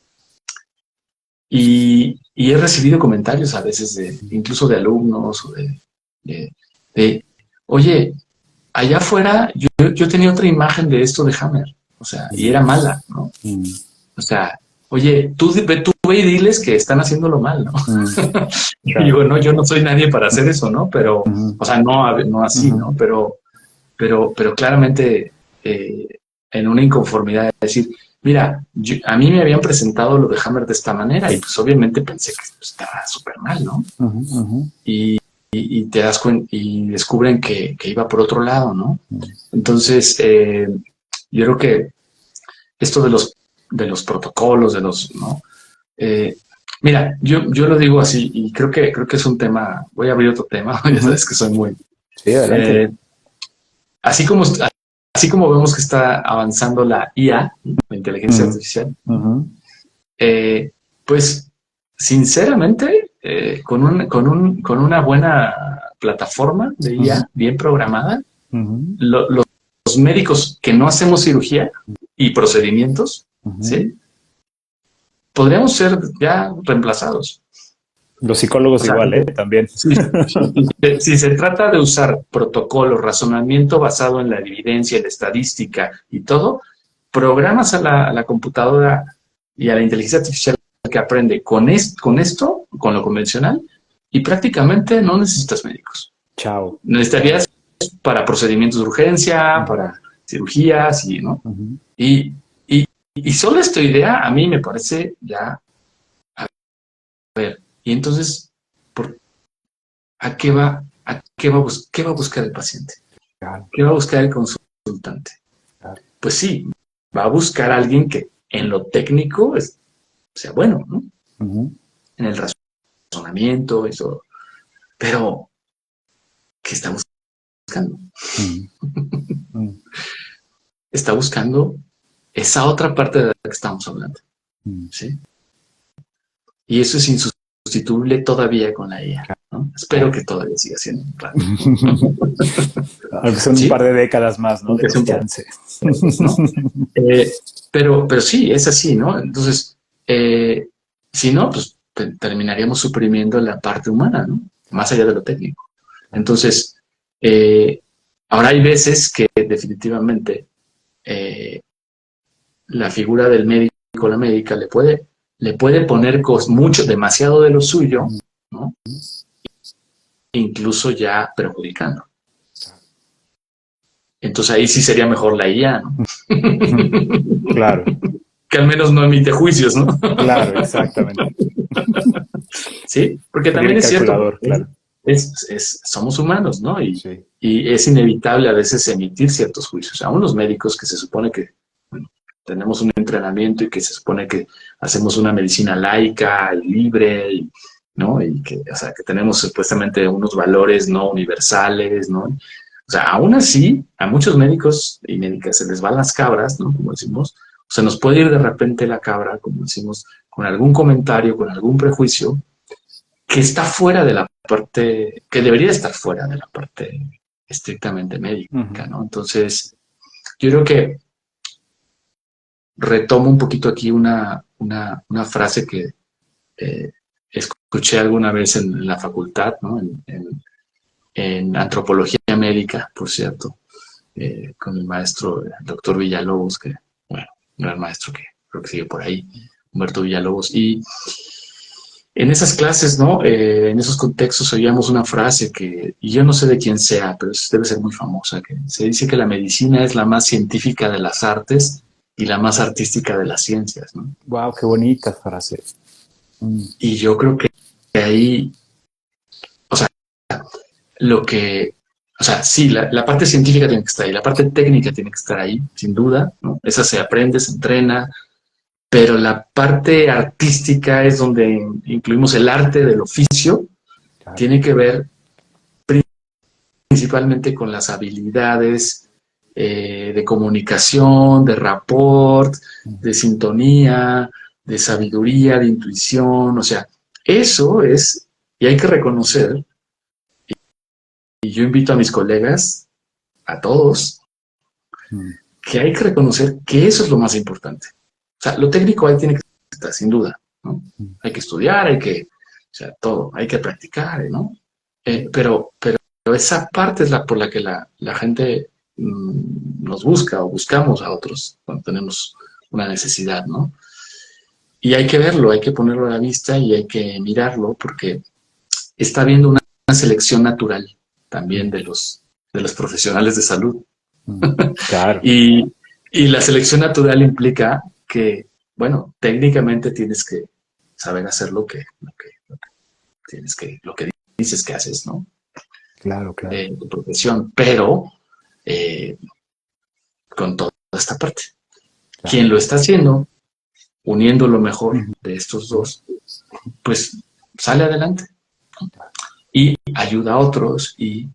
y he recibido comentarios a veces incluso de alumnos o de, oye, allá afuera yo tenía otra imagen de esto de Hammer, o sea, y era mala, ¿no? O sea, oye, tú ve y diles que están haciéndolo mal, ¿no? Claro. Y digo, no, yo no soy nadie para hacer eso, ¿no? Pero, o sea, no así, ¿no? Pero claramente en una inconformidad de decir, mira, a mí me habían presentado lo de Hammer de esta manera y pues obviamente pensé que estaba súper mal, ¿no? Y te das cuenta y descubren que iba por otro lado, ¿no? Entonces, yo creo que esto de los protocolos, ¿no? Mira, yo lo digo así y creo que es un tema, voy a abrir otro tema, ya sabes que soy muy... Sí, adelante. Así como vemos que está avanzando la IA, la inteligencia artificial, pues sinceramente, con una buena plataforma de IA bien programada, los médicos que no hacemos cirugía y procedimientos, ¿sí? Podríamos ser ya reemplazados. Los psicólogos igual, también. Si se trata de usar protocolos, razonamiento basado en la evidencia, en la estadística y todo, programas a la computadora y a la inteligencia artificial que aprende con esto, con lo convencional, y prácticamente no necesitas médicos. Chao. Necesitarías para procedimientos de urgencia, para cirugías, ¿no? Y solo esta idea a mí me parece ya... A ver, y entonces, ¿qué va a buscar el paciente? Claro. ¿Qué va a buscar el consultante? Claro. Pues sí, va a buscar a alguien que en lo técnico sea bueno, ¿no? En el razonamiento, eso. Pero, ¿qué está buscando? Está buscando esa otra parte de la que estamos hablando, ¿sí? Y eso es insustituible todavía con la IA, ¿no? Espero que todavía siga siendo un rato. Aunque son un par de décadas más, ¿no? De chance. ¿No? Pero sí, es así, ¿no? Entonces, si no, pues terminaríamos suprimiendo la parte humana, ¿no? Más allá de lo técnico. Entonces, ahora hay veces que definitivamente la figura del médico o la médica le puede poner demasiado de lo suyo, ¿no? Incluso ya perjudicando. Entonces ahí sí sería mejor la IA, ¿no? Claro. Que al menos no emite juicios, ¿no? Claro, exactamente. Sí, porque también es cierto, claro. Somos humanos, ¿no? Y es inevitable a veces emitir ciertos juicios. Aún los médicos que se supone que tenemos un entrenamiento y que se supone que hacemos una medicina laica y libre, ¿no? Y que, o sea, que tenemos supuestamente unos valores no universales, ¿no? O sea, aún así, a muchos médicos y médicas se les van las cabras, ¿no? Como decimos, o se nos puede ir de repente la cabra, como decimos, con algún comentario, con algún prejuicio, que está fuera de la parte, que debería estar fuera de la parte estrictamente médica, ¿no? Entonces, yo creo que retomo un poquito aquí una frase que escuché alguna vez en la facultad, ¿no? En antropología médica, por cierto, con el maestro, el doctor Villalobos, que, bueno, no era el maestro que creo que sigue por ahí, Humberto Villalobos, y en esas clases, ¿no? En esos contextos oíamos una frase y yo no sé de quién sea, pero debe ser muy famosa, que se dice que la medicina es la más científica de las artes y la más artística de las ciencias, ¿no? Wow, qué bonita frase. Y yo creo que ahí, o sea, lo que, o sea, sí, la parte científica tiene que estar ahí, la parte técnica tiene que estar ahí, sin duda, ¿no? Esa se aprende, se entrena, pero la parte artística es donde incluimos el arte del oficio, Claro. tiene que ver principalmente con las habilidades de comunicación, de rapport, de sintonía, de sabiduría, de intuición, o sea, eso es, y hay que reconocer, y yo invito a mis colegas, a todos, Mm. que hay que reconocer que eso es lo más importante. O sea, lo técnico ahí tiene que estar, sin duda, ¿no? Hay que estudiar, o sea, todo, hay que practicar, ¿no? Pero esa parte es la por la que la gente nos busca o buscamos a otros cuando tenemos una necesidad, ¿no? Y hay que verlo, hay que ponerlo a la vista y hay que mirarlo porque está habiendo una selección natural también de los profesionales de salud. Claro, Y, y la selección natural implica que, bueno, técnicamente tienes que saber hacer lo que dices que haces, ¿no? claro, claro. Tu profesión, pero eh, con toda esta parte. Claro. Quien lo está haciendo, uniendo lo mejor Ujú. de estos dos, pues sale adelante, ¿no? Y ayuda a otros y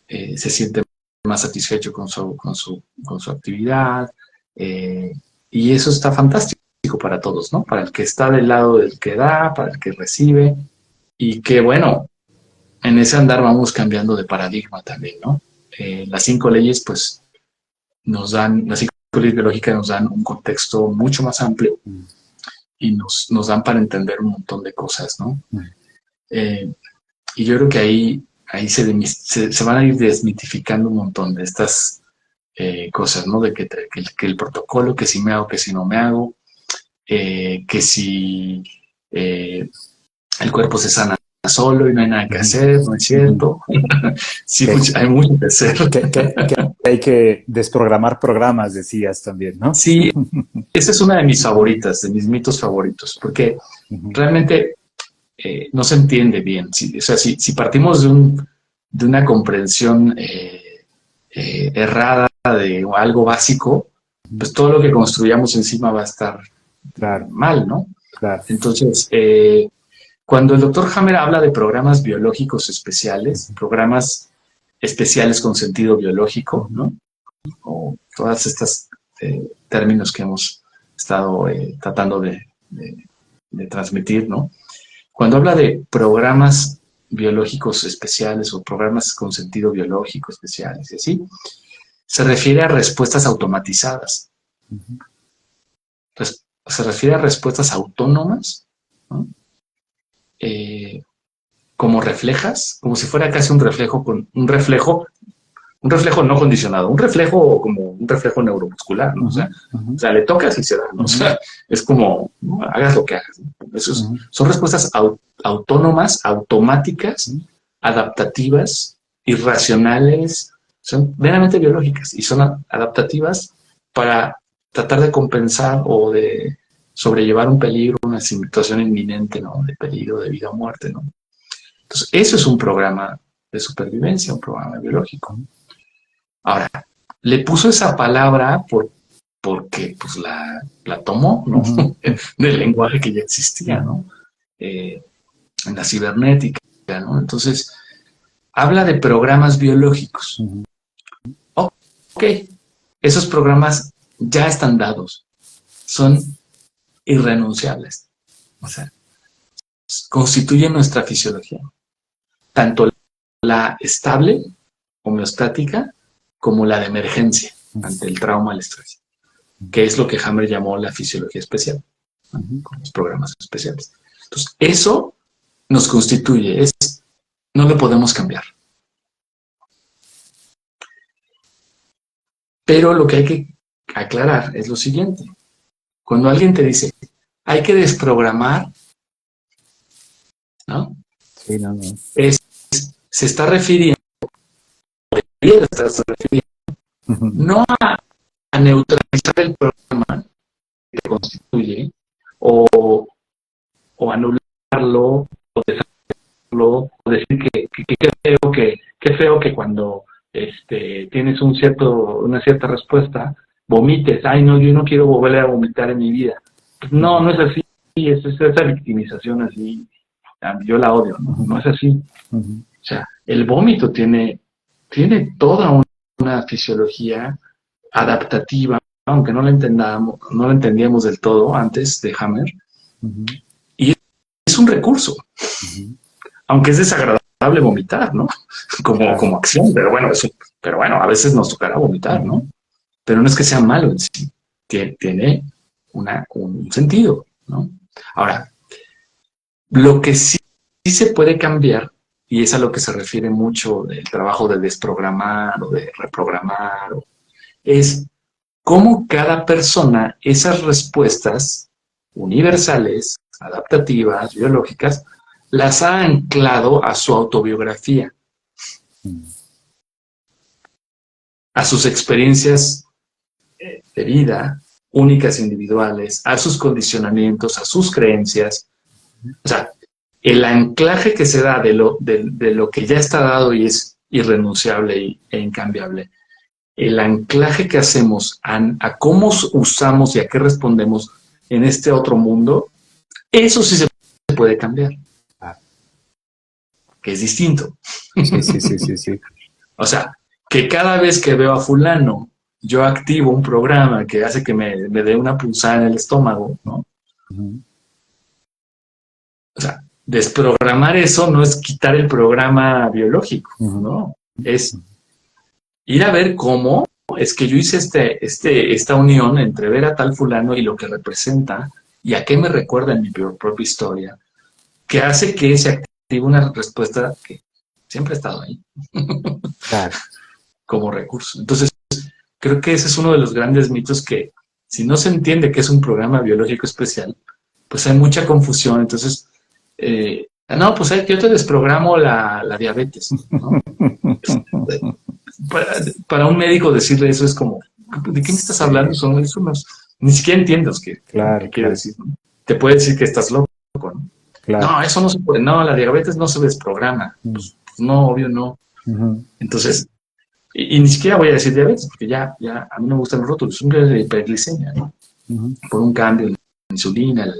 se siente más satisfecho con su actividad. Y eso está fantástico para todos, ¿no? Para el que está del lado del que da, para el que recibe. Y que bueno, en ese andar vamos cambiando de paradigma también, ¿no? Las 5 leyes, pues, las 5 leyes biológicas nos dan un contexto mucho más amplio Mm. y nos dan para entender un montón de cosas, ¿no? Mm. Eh, y yo creo que ahí se van a ir desmitificando un montón de estas cosas, ¿no? De que el protocolo, que si me hago, que si no me hago, que si eh, el cuerpo se sana solo y no hay nada que Ujú. hacer, ¿no es Ujú. cierto? Sí, Que, hay mucho que hacer. que hay que desprogramar programas, decías también, ¿no? Sí, esa es una de mis favoritas, de mis mitos favoritos, porque Ujú. realmente no se entiende bien. O sea, si partimos de una comprensión errada de algo básico, pues todo lo que construyamos encima va a estar Claro, mal, ¿no? claro. Entonces, cuando el doctor Hammer habla de programas biológicos especiales, Ujú. programas especiales con sentido biológico, Ujú. ¿no? O todas estas términos que hemos estado tratando de transmitir, ¿no? Cuando habla de programas biológicos especiales o programas con sentido biológico especiales y así, se refiere a respuestas automatizadas, Ujú. se refiere a respuestas autónomas, ¿no? eh, como reflejas, como si fuera casi un reflejo no condicionado, un reflejo como un reflejo neuromuscular, ¿no? Ujú. Ujú. O sea, le tocas y se da, ¿no? O Ujú. sea, es como, ¿no? Hagas lo que hagas, ¿no? Ujú. Son respuestas autónomas, automáticas, Ujú. adaptativas, irracionales, son meramente biológicas y son adaptativas para tratar de compensar o de sobrellevar un peligro, una situación inminente, ¿no? De peligro de vida o muerte, ¿no? Entonces, eso es un programa de supervivencia, un programa biológico. Ahora, le puso esa palabra porque pues la tomó, ¿no? Ujú. Del lenguaje que ya existía, ¿no? Eh, en la cibernética, ¿no? Entonces, habla de programas biológicos. Ujú. Ok, esos programas ya están dados, son irrenunciables, o sea, constituyen nuestra fisiología, tanto la estable, homeostática, como la de emergencia ante el trauma, el estrés, que es lo que Hammer llamó la fisiología especial, ¿no? Ujú. Con los programas especiales. Entonces, eso nos constituye, no lo podemos cambiar. Pero lo que hay que aclarar es lo siguiente. Cuando alguien te dice, hay que desprogramar, ¿no? Sí, no, no. Se está refiriendo, debería estarse refiriendo, no a neutralizar el programa que te constituye, o anularlo, o deshacerlo, o decir qué feo que cuando tienes una cierta respuesta, vomites. Ay, no, yo no quiero volver a vomitar en mi vida. Pues no, no es así. Es esa victimización así. Yo la odio, ¿no? No es así. O sea, el vómito tiene toda una fisiología adaptativa, aunque no la entendíamos del todo antes de Hammer, y es un recurso, aunque es desagradable vomitar, ¿no? Como acción, pero bueno, a veces nos tocará vomitar, ¿no? Pero no es que sea malo en sí, tiene un sentido, ¿no? Ahora, lo que sí se puede cambiar, y es a lo que se refiere mucho del trabajo de desprogramar o de reprogramar, es cómo cada persona esas respuestas universales, adaptativas, biológicas, las ha anclado a su autobiografía, a sus experiencias de vida, únicas e individuales, a sus condicionamientos, a sus creencias. O sea, el anclaje que se da de lo que ya está dado y es irrenunciable e incambiable, el anclaje que hacemos a cómo usamos y a qué respondemos en este otro mundo, eso sí se puede cambiar. Que es distinto. Sí. O sea, que cada vez que veo a fulano, yo activo un programa que hace que me dé una punzada en el estómago, ¿no? O sea, desprogramar eso no es quitar el programa biológico, ¿no? Es ir a ver cómo es que yo hice esta unión entre ver a tal fulano y lo que representa y a qué me recuerda en mi propia historia, que hace que se active una respuesta que siempre ha estado ahí. Claro. Como recurso. Entonces, creo que ese es uno de los grandes mitos que, si no se entiende que es un programa biológico especial, pues hay mucha confusión. Entonces, no, pues yo te desprogramo la diabetes, ¿no? Para un médico decirle eso es como, ¿de qué me estás hablando? Ni siquiera entiendes qué quiere decir, ¿no? Te puede decir que estás loco, ¿no? Claro. No, eso no se puede, no, la diabetes no se desprograma. Pues, no, obvio no. Entonces, y ni siquiera voy a decir diabetes, porque ya a mí no me gustan los rótulos, es un de hiperglicemia, ¿no? Por un cambio en la insulina,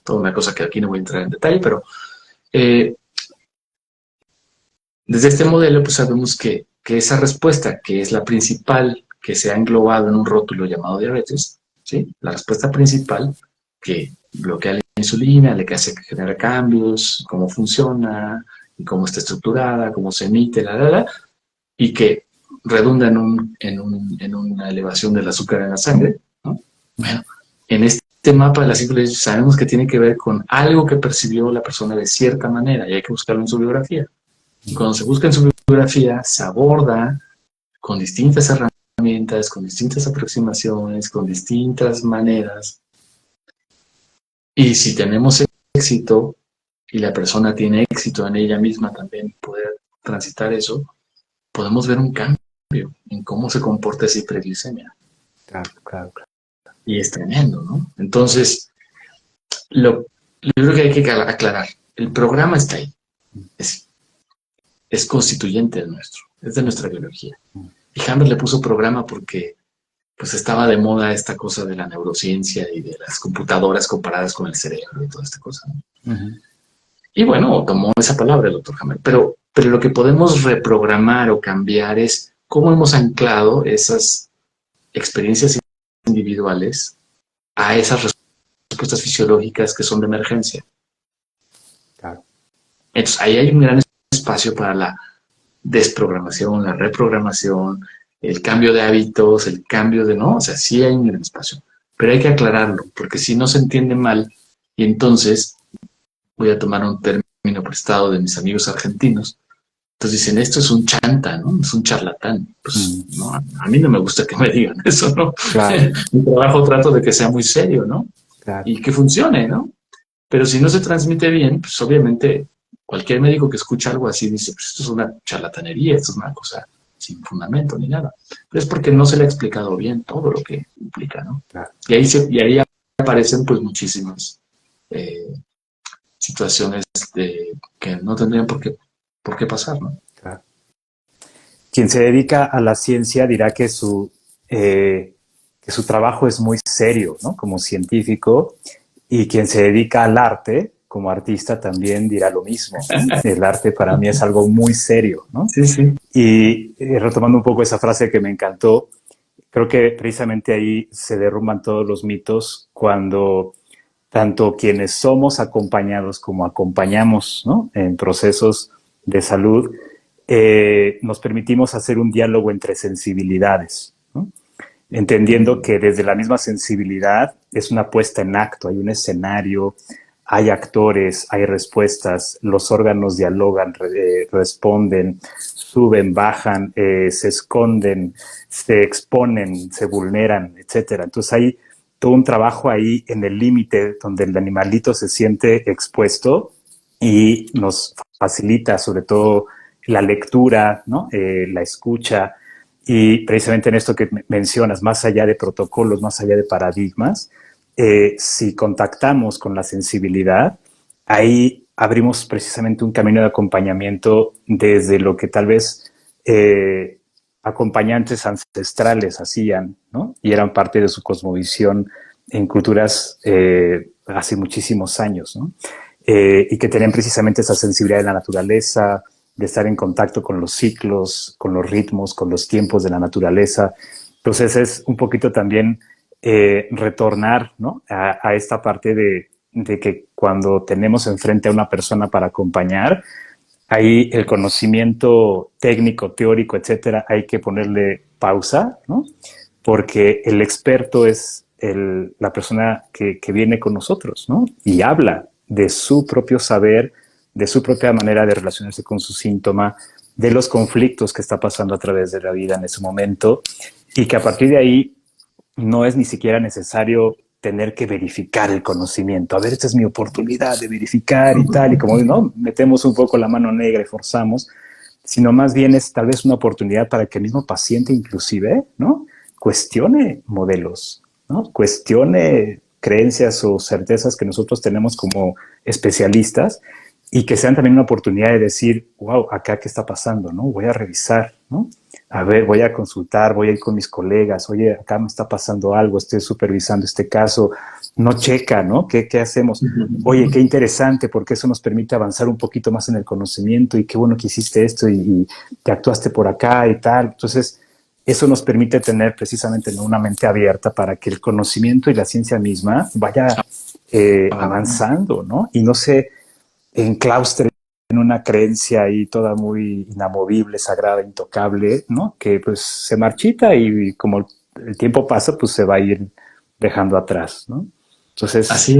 toda una cosa que aquí no voy a entrar en detalle, pero desde este modelo pues sabemos que esa respuesta, que es la principal, que se ha englobado en un rótulo llamado diabetes, ¿sí? La respuesta principal que bloquea la insulina, le que hace que genera cambios, cómo funciona, y cómo está estructurada, cómo se emite, y que redunda en una elevación del azúcar en la sangre, ¿no? Bueno, en este mapa de las 5 leyes sabemos que tiene que ver con algo que percibió la persona de cierta manera y hay que buscarlo en su biografía. Y cuando se busca en su biografía, se aborda con distintas herramientas, con distintas aproximaciones, con distintas maneras. Y si tenemos éxito y la persona tiene éxito en ella misma también poder transitar eso, podemos ver un cambio en cómo se comporta esa hiperglicemia. Claro. Y es tremendo, ¿no? Entonces, yo creo que hay que aclarar. El programa está ahí. Es constituyente del nuestro. Es de nuestra biología. Y Hammer le puso programa porque pues estaba de moda esta cosa de la neurociencia y de las computadoras comparadas con el cerebro y toda esta cosa, ¿no? Y bueno, tomó esa palabra el doctor Hammer. Pero lo que podemos reprogramar o cambiar es cómo hemos anclado esas experiencias individuales a esas respuestas fisiológicas que son de emergencia. Claro. Entonces, ahí hay un gran espacio para la desprogramación, la reprogramación, el cambio de hábitos, el cambio de, ¿no? O sea, sí hay un gran espacio, pero hay que aclararlo, porque si no se entiende mal, y entonces, voy a tomar un término prestado de mis amigos argentinos, entonces dicen, esto es un chanta, ¿no? Es un charlatán. Pues no, a mí no me gusta que me digan eso, ¿no? Claro. Mi trabajo trato de que sea muy serio, ¿no? Claro. Y que funcione, ¿no? Pero si no se transmite bien, pues obviamente cualquier médico que escucha algo así dice, pues esto es una charlatanería, esto es una cosa sin fundamento ni nada. Pero es porque no se le ha explicado bien todo lo que implica, ¿no? Claro, Y ahí aparecen pues muchísimas eh, situaciones que no tendrían por qué pasar, ¿no? claro. Quien se dedica a la ciencia dirá que su trabajo es muy serio, ¿no? Como científico, y quien se dedica al arte, como artista, también dirá lo mismo, ¿no? El arte para mí es algo muy serio, ¿no? Sí, sí. Y retomando un poco esa frase que me encantó, creo que precisamente ahí se derrumban todos los mitos cuando tanto quienes somos acompañados como acompañamos, ¿no? En procesos de salud, nos permitimos hacer un diálogo entre sensibilidades, ¿no? Entendiendo que desde la misma sensibilidad es una puesta en acto, hay un escenario, hay actores, hay respuestas, los órganos dialogan, responden, suben, bajan, se esconden, se exponen, se vulneran, etcétera. Entonces hay todo un trabajo ahí en el límite donde el animalito se siente expuesto y nos facilita sobre todo la lectura, ¿no? La escucha, y precisamente en esto que mencionas, más allá de protocolos, más allá de paradigmas, si contactamos con la sensibilidad, ahí abrimos precisamente un camino de acompañamiento desde lo que tal vez acompañantes ancestrales hacían, ¿no? Y eran parte de su cosmovisión en culturas hace muchísimos años, ¿no? Y que tenían precisamente esa sensibilidad de la naturaleza, de estar en contacto con los ciclos, con los ritmos, con los tiempos de la naturaleza. Entonces es un poquito también retornar, ¿no? A esta parte de que cuando tenemos enfrente a una persona para acompañar, ahí el conocimiento técnico, teórico, etcétera, hay que ponerle pausa, ¿no? Porque el experto es la persona que viene con nosotros, ¿no? Y habla de su propio saber, de su propia manera de relacionarse con su síntoma, de los conflictos que está pasando a través de la vida en ese momento, y que a partir de ahí no es ni siquiera necesario tener que verificar el conocimiento. A ver, esta es mi oportunidad de verificar y tal, y como no, metemos un poco la mano negra y forzamos, sino más bien es tal vez una oportunidad para que el mismo paciente inclusive, ¿no? Cuestione modelos, ¿no? Cuestione creencias o certezas que nosotros tenemos como especialistas, y que sean también una oportunidad de decir, wow, acá qué está pasando, ¿no? Voy a revisar, ¿no? A ver, voy a consultar, voy a ir con mis colegas, oye, acá me está pasando algo, estoy supervisando este caso, no checa, ¿no? ¿Qué hacemos? Oye, qué interesante, porque eso nos permite avanzar un poquito más en el conocimiento, y qué bueno que hiciste esto y te actuaste por acá y tal. Entonces, eso nos permite tener precisamente, ¿no?, una mente abierta para que el conocimiento y la ciencia misma vaya avanzando, ¿no? Y no se enclaustre en una creencia ahí toda muy inamovible, sagrada, intocable, ¿no? Que pues se marchita y como el tiempo pasa, pues se va a ir dejando atrás, ¿no? Entonces, Así.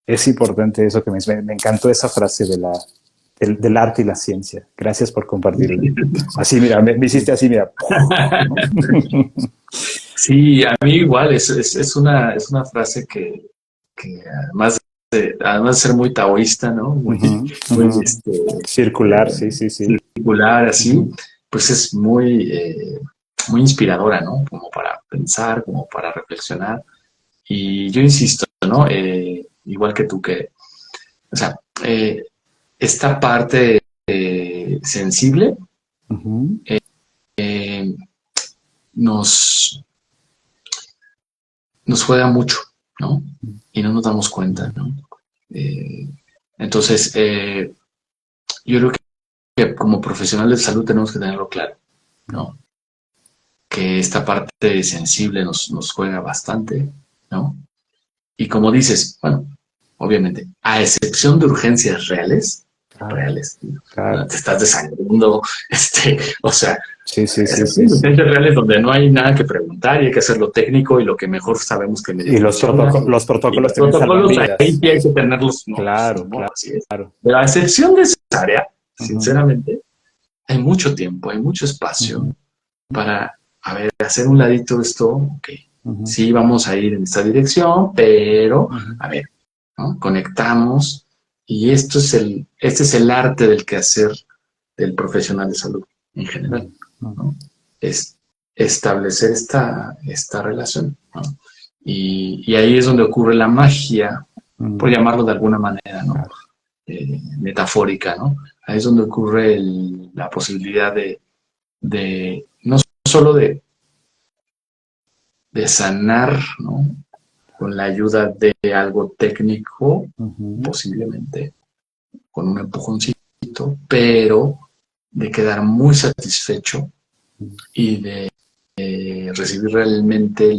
es importante eso que me encantó esa frase del arte y la ciencia. Gracias por compartirlo. Así, mira, me hiciste así, mira. ¿No? Sí, a mí igual, es una frase que además de ser muy taoísta, ¿no? Uh-huh, Muy uh-huh. Circular, sí, sí, sí. circular, así, Uh-huh. pues es muy inspiradora, ¿no? Como para pensar, como para reflexionar. Y yo insisto, ¿no? Igual que tú, o sea, esta parte sensible Uh-huh. eh, nos, nos juega mucho, ¿no? Y no nos damos cuenta, ¿no? Eh, entonces, yo creo que como profesional de salud tenemos que tenerlo claro, ¿no? Que esta parte sensible nos juega bastante, ¿no? Y como dices, bueno, obviamente, a excepción de urgencias reales, Claro, reales, ¿no? claro. Te estás desangrando, o sea, Sí, sí, sí, sí, excepción de sí. urgencias reales donde no hay nada que preguntar y hay que hacer lo técnico y lo que mejor sabemos que medio Y funciona. los Y protocolos los también salvan protocolos ahí vidas. sí hay que tenerlos, no, pues ni Claro, modo, así es. claro. Pero a excepción de esa área, Uh-huh, sinceramente, hay mucho tiempo, hay mucho uh-huh, espacio para, a ver, hacer un ladito esto, ok, uh-huh, sí vamos a ir en esta dirección, pero, uh-huh, a ver, ¿no? Conectamos Y este es el arte del quehacer del profesional de salud en general, ¿no? Es establecer esta relación, ¿no? Y ahí es donde ocurre la magia, por llamarlo de alguna manera, ¿no? Metafórica, ¿no? Ahí es donde ocurre la posibilidad de no solo de sanar, ¿no? Con la ayuda de algo técnico, posiblemente con un empujoncito, pero de quedar muy satisfecho y de recibir realmente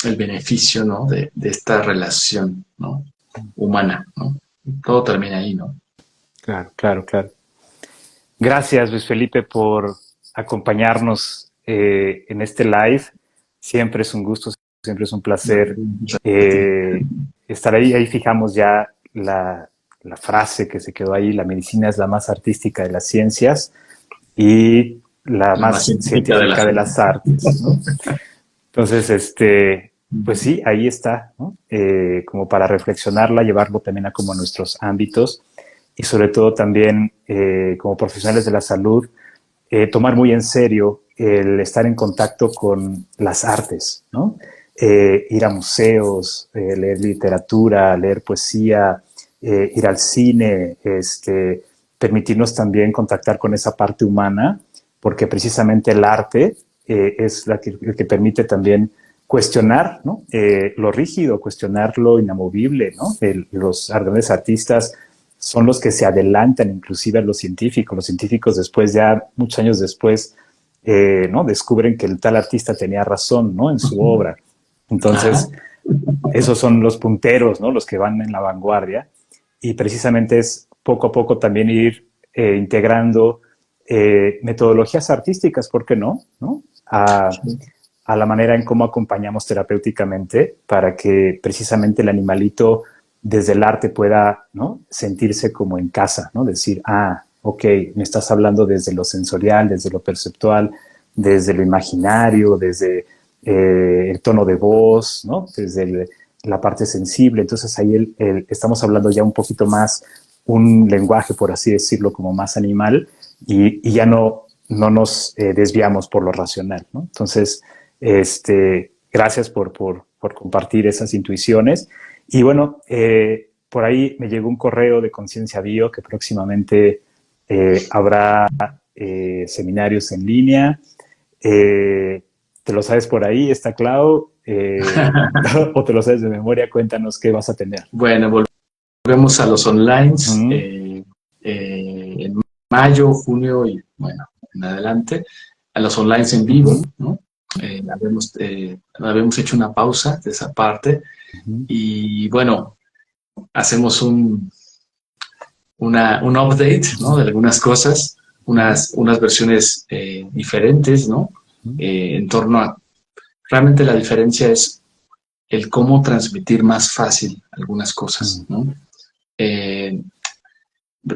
el beneficio, ¿no? de esta relación, ¿no? Humana, ¿no? Todo termina ahí, ¿no? Claro, claro, claro. Gracias, Luis Felipe, por acompañarnos en este live. Siempre es un gusto, siempre es un placer estar ahí. Ahí fijamos ya la frase que se quedó ahí: la medicina es la más artística de las ciencias y la La más más científica científica de las artes, ¿no? Entonces, pues sí, ahí está, ¿no? Como para reflexionarla, llevarlo también a como nuestros ámbitos y sobre todo también como profesionales de la salud, tomar muy en serio el estar en contacto con las artes, ¿no? Ir a museos, leer literatura, leer poesía, ir al cine, permitirnos también contactar con esa parte humana, porque precisamente el arte es el que permite también cuestionar, ¿no? Lo rígido, cuestionar lo inamovible, ¿no? Los grandes artistas son los que se adelantan inclusive a los científicos. Los científicos después, ya muchos años después, ¿no? Descubren que el tal artista tenía razón, ¿no? En su obra. Entonces, esos son los punteros, ¿no? Los que van en la vanguardia. Y precisamente es poco a poco también ir integrando metodologías artísticas, ¿por qué no? ¿No? A la manera en cómo acompañamos terapéuticamente para que precisamente el animalito desde el arte pueda, ¿no? Sentirse como en casa, ¿no? Decir, ok, me estás hablando desde lo sensorial, desde lo perceptual, desde lo imaginario, desde el tono de voz, ¿no? Desde la parte sensible. Entonces ahí estamos hablando ya un poquito más un lenguaje, por así decirlo, como más animal y ya no nos desviamos por lo racional, ¿no? Entonces, gracias por compartir esas intuiciones. Y bueno, por ahí me llegó un correo de Conciencia Bio que próximamente habrá seminarios en línea. ¿Te lo sabes por ahí? ¿Está claro? ¿O te lo sabes de memoria? Cuéntanos qué vas a tener. Bueno, volvemos a los online en mayo, junio y bueno, en adelante, a los online en vivo, ¿no? Habíamos hecho una pausa de esa parte y bueno, hacemos un update, ¿no? De algunas cosas, unas versiones diferentes, ¿no? En torno a, realmente la diferencia es el cómo transmitir más fácil algunas cosas, ¿no?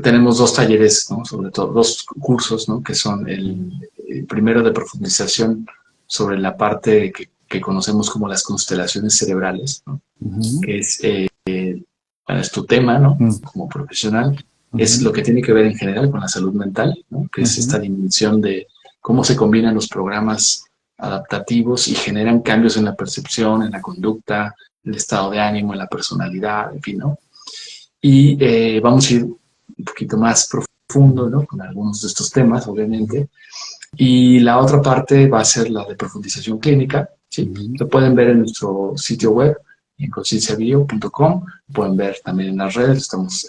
Tenemos dos talleres, ¿no? Sobre todo dos cursos, ¿no? Que son el primero de profundización sobre la parte que conocemos como las constelaciones cerebrales, ¿no? Que es, bueno, es tu tema, ¿no? Como profesional, es lo que tiene que ver en general con la salud mental, ¿no? Que es esta dimensión de cómo se combinan los programas adaptativos y generan cambios en la percepción, en la conducta, en el estado de ánimo, en la personalidad, en fin, ¿no? Y vamos a ir un poquito más profundo, ¿no? Con algunos de estos temas, obviamente. Y la otra parte va a ser la de profundización clínica, ¿sí? Lo pueden ver en nuestro sitio web, en concienciabio.com. Pueden ver también en las redes, estamos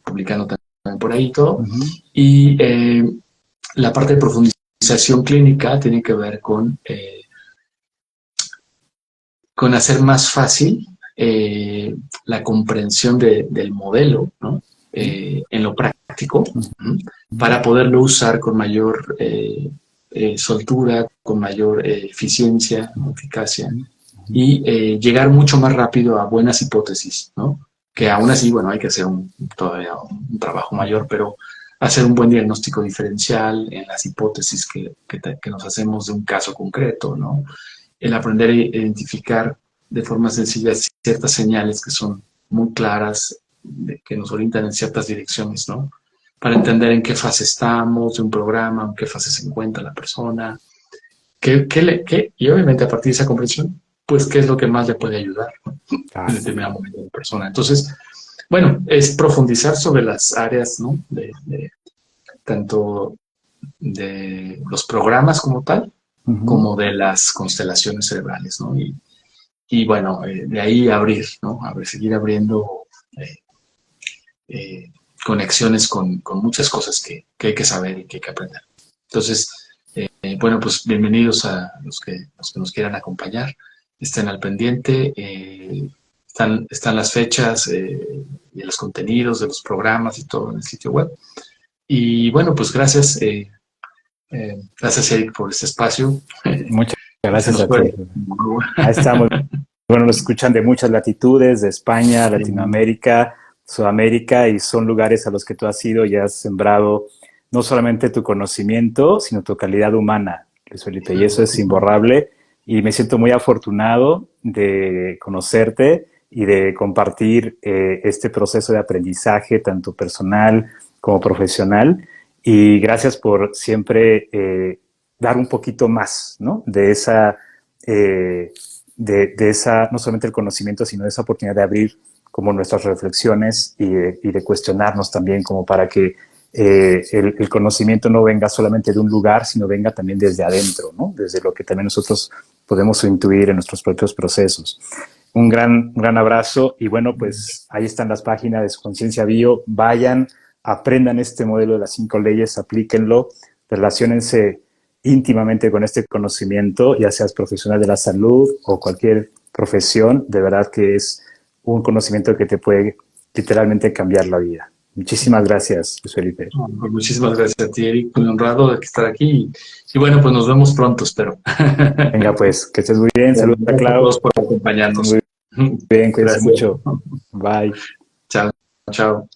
publicando también por ahí todo. Y la parte de profundización clínica tiene que ver con hacer más fácil la comprensión del modelo, ¿no? En lo práctico, para poderlo usar con mayor soltura, con mayor eficiencia, eficacia, y llegar mucho más rápido a buenas hipótesis, ¿no? Que aún así, bueno, hay que hacer todavía un trabajo mayor, pero hacer un buen diagnóstico diferencial en las hipótesis que nos hacemos de un caso concreto, ¿no? El aprender a identificar de forma sencilla ciertas señales que son muy claras que nos orientan en ciertas direcciones, ¿no? Para entender en qué fase estamos de un programa, en qué fase se encuentra la persona, y obviamente a partir de esa comprensión, pues qué es lo que más le puede ayudar, ¿no? En Claro. determinado momento de la persona. Entonces, bueno, es profundizar sobre las áreas, ¿no? Tanto de los programas como tal, Ujú. como de las constelaciones cerebrales, ¿no? Y bueno, de ahí abrir, ¿no? Seguir abriendo eh, eh, conexiones con muchas cosas que hay que saber y que hay que aprender. Entonces, bueno, pues bienvenidos a los que nos quieran acompañar, estén al pendiente, están las fechas y los contenidos de los programas y todo en el sitio web. Y bueno, pues gracias Eric por este espacio. Muchas Se gracias nos a fue. ti. Ahí estamos. Bueno, nos escuchan de muchas latitudes, de España, Latinoamérica, Sudamérica, y son lugares a los que tú has ido y has sembrado no solamente tu conocimiento, sino tu calidad humana, Luis Felipe, y eso es imborrable. Y me siento muy afortunado de conocerte y de compartir este proceso de aprendizaje, tanto personal como profesional. Y gracias por siempre dar un poquito más, ¿no? De esa de esa, no solamente el conocimiento, sino de esa oportunidad de abrir como nuestras reflexiones y de cuestionarnos también como para que el conocimiento no venga solamente de un lugar, sino venga también desde adentro, ¿no? Desde lo que también nosotros podemos intuir en nuestros propios procesos. Un gran abrazo y bueno, pues ahí están las páginas de Conciencia Bio. Vayan, aprendan este modelo de las 5 leyes, aplíquenlo, relaciónense íntimamente con este conocimiento, ya seas profesional de la salud o cualquier profesión, de verdad que es un conocimiento que te puede literalmente cambiar la vida. Muchísimas gracias, Luis Felipe. Pues muchísimas gracias a ti, Eric. Muy honrado de estar aquí. Y bueno, pues nos vemos pronto, espero. Venga, pues, que estés muy bien. Saludos a Gracias a Clau. todos por Que estén acompañarnos. muy bien, cuídense Gracias. mucho. Bye. Chao, chao.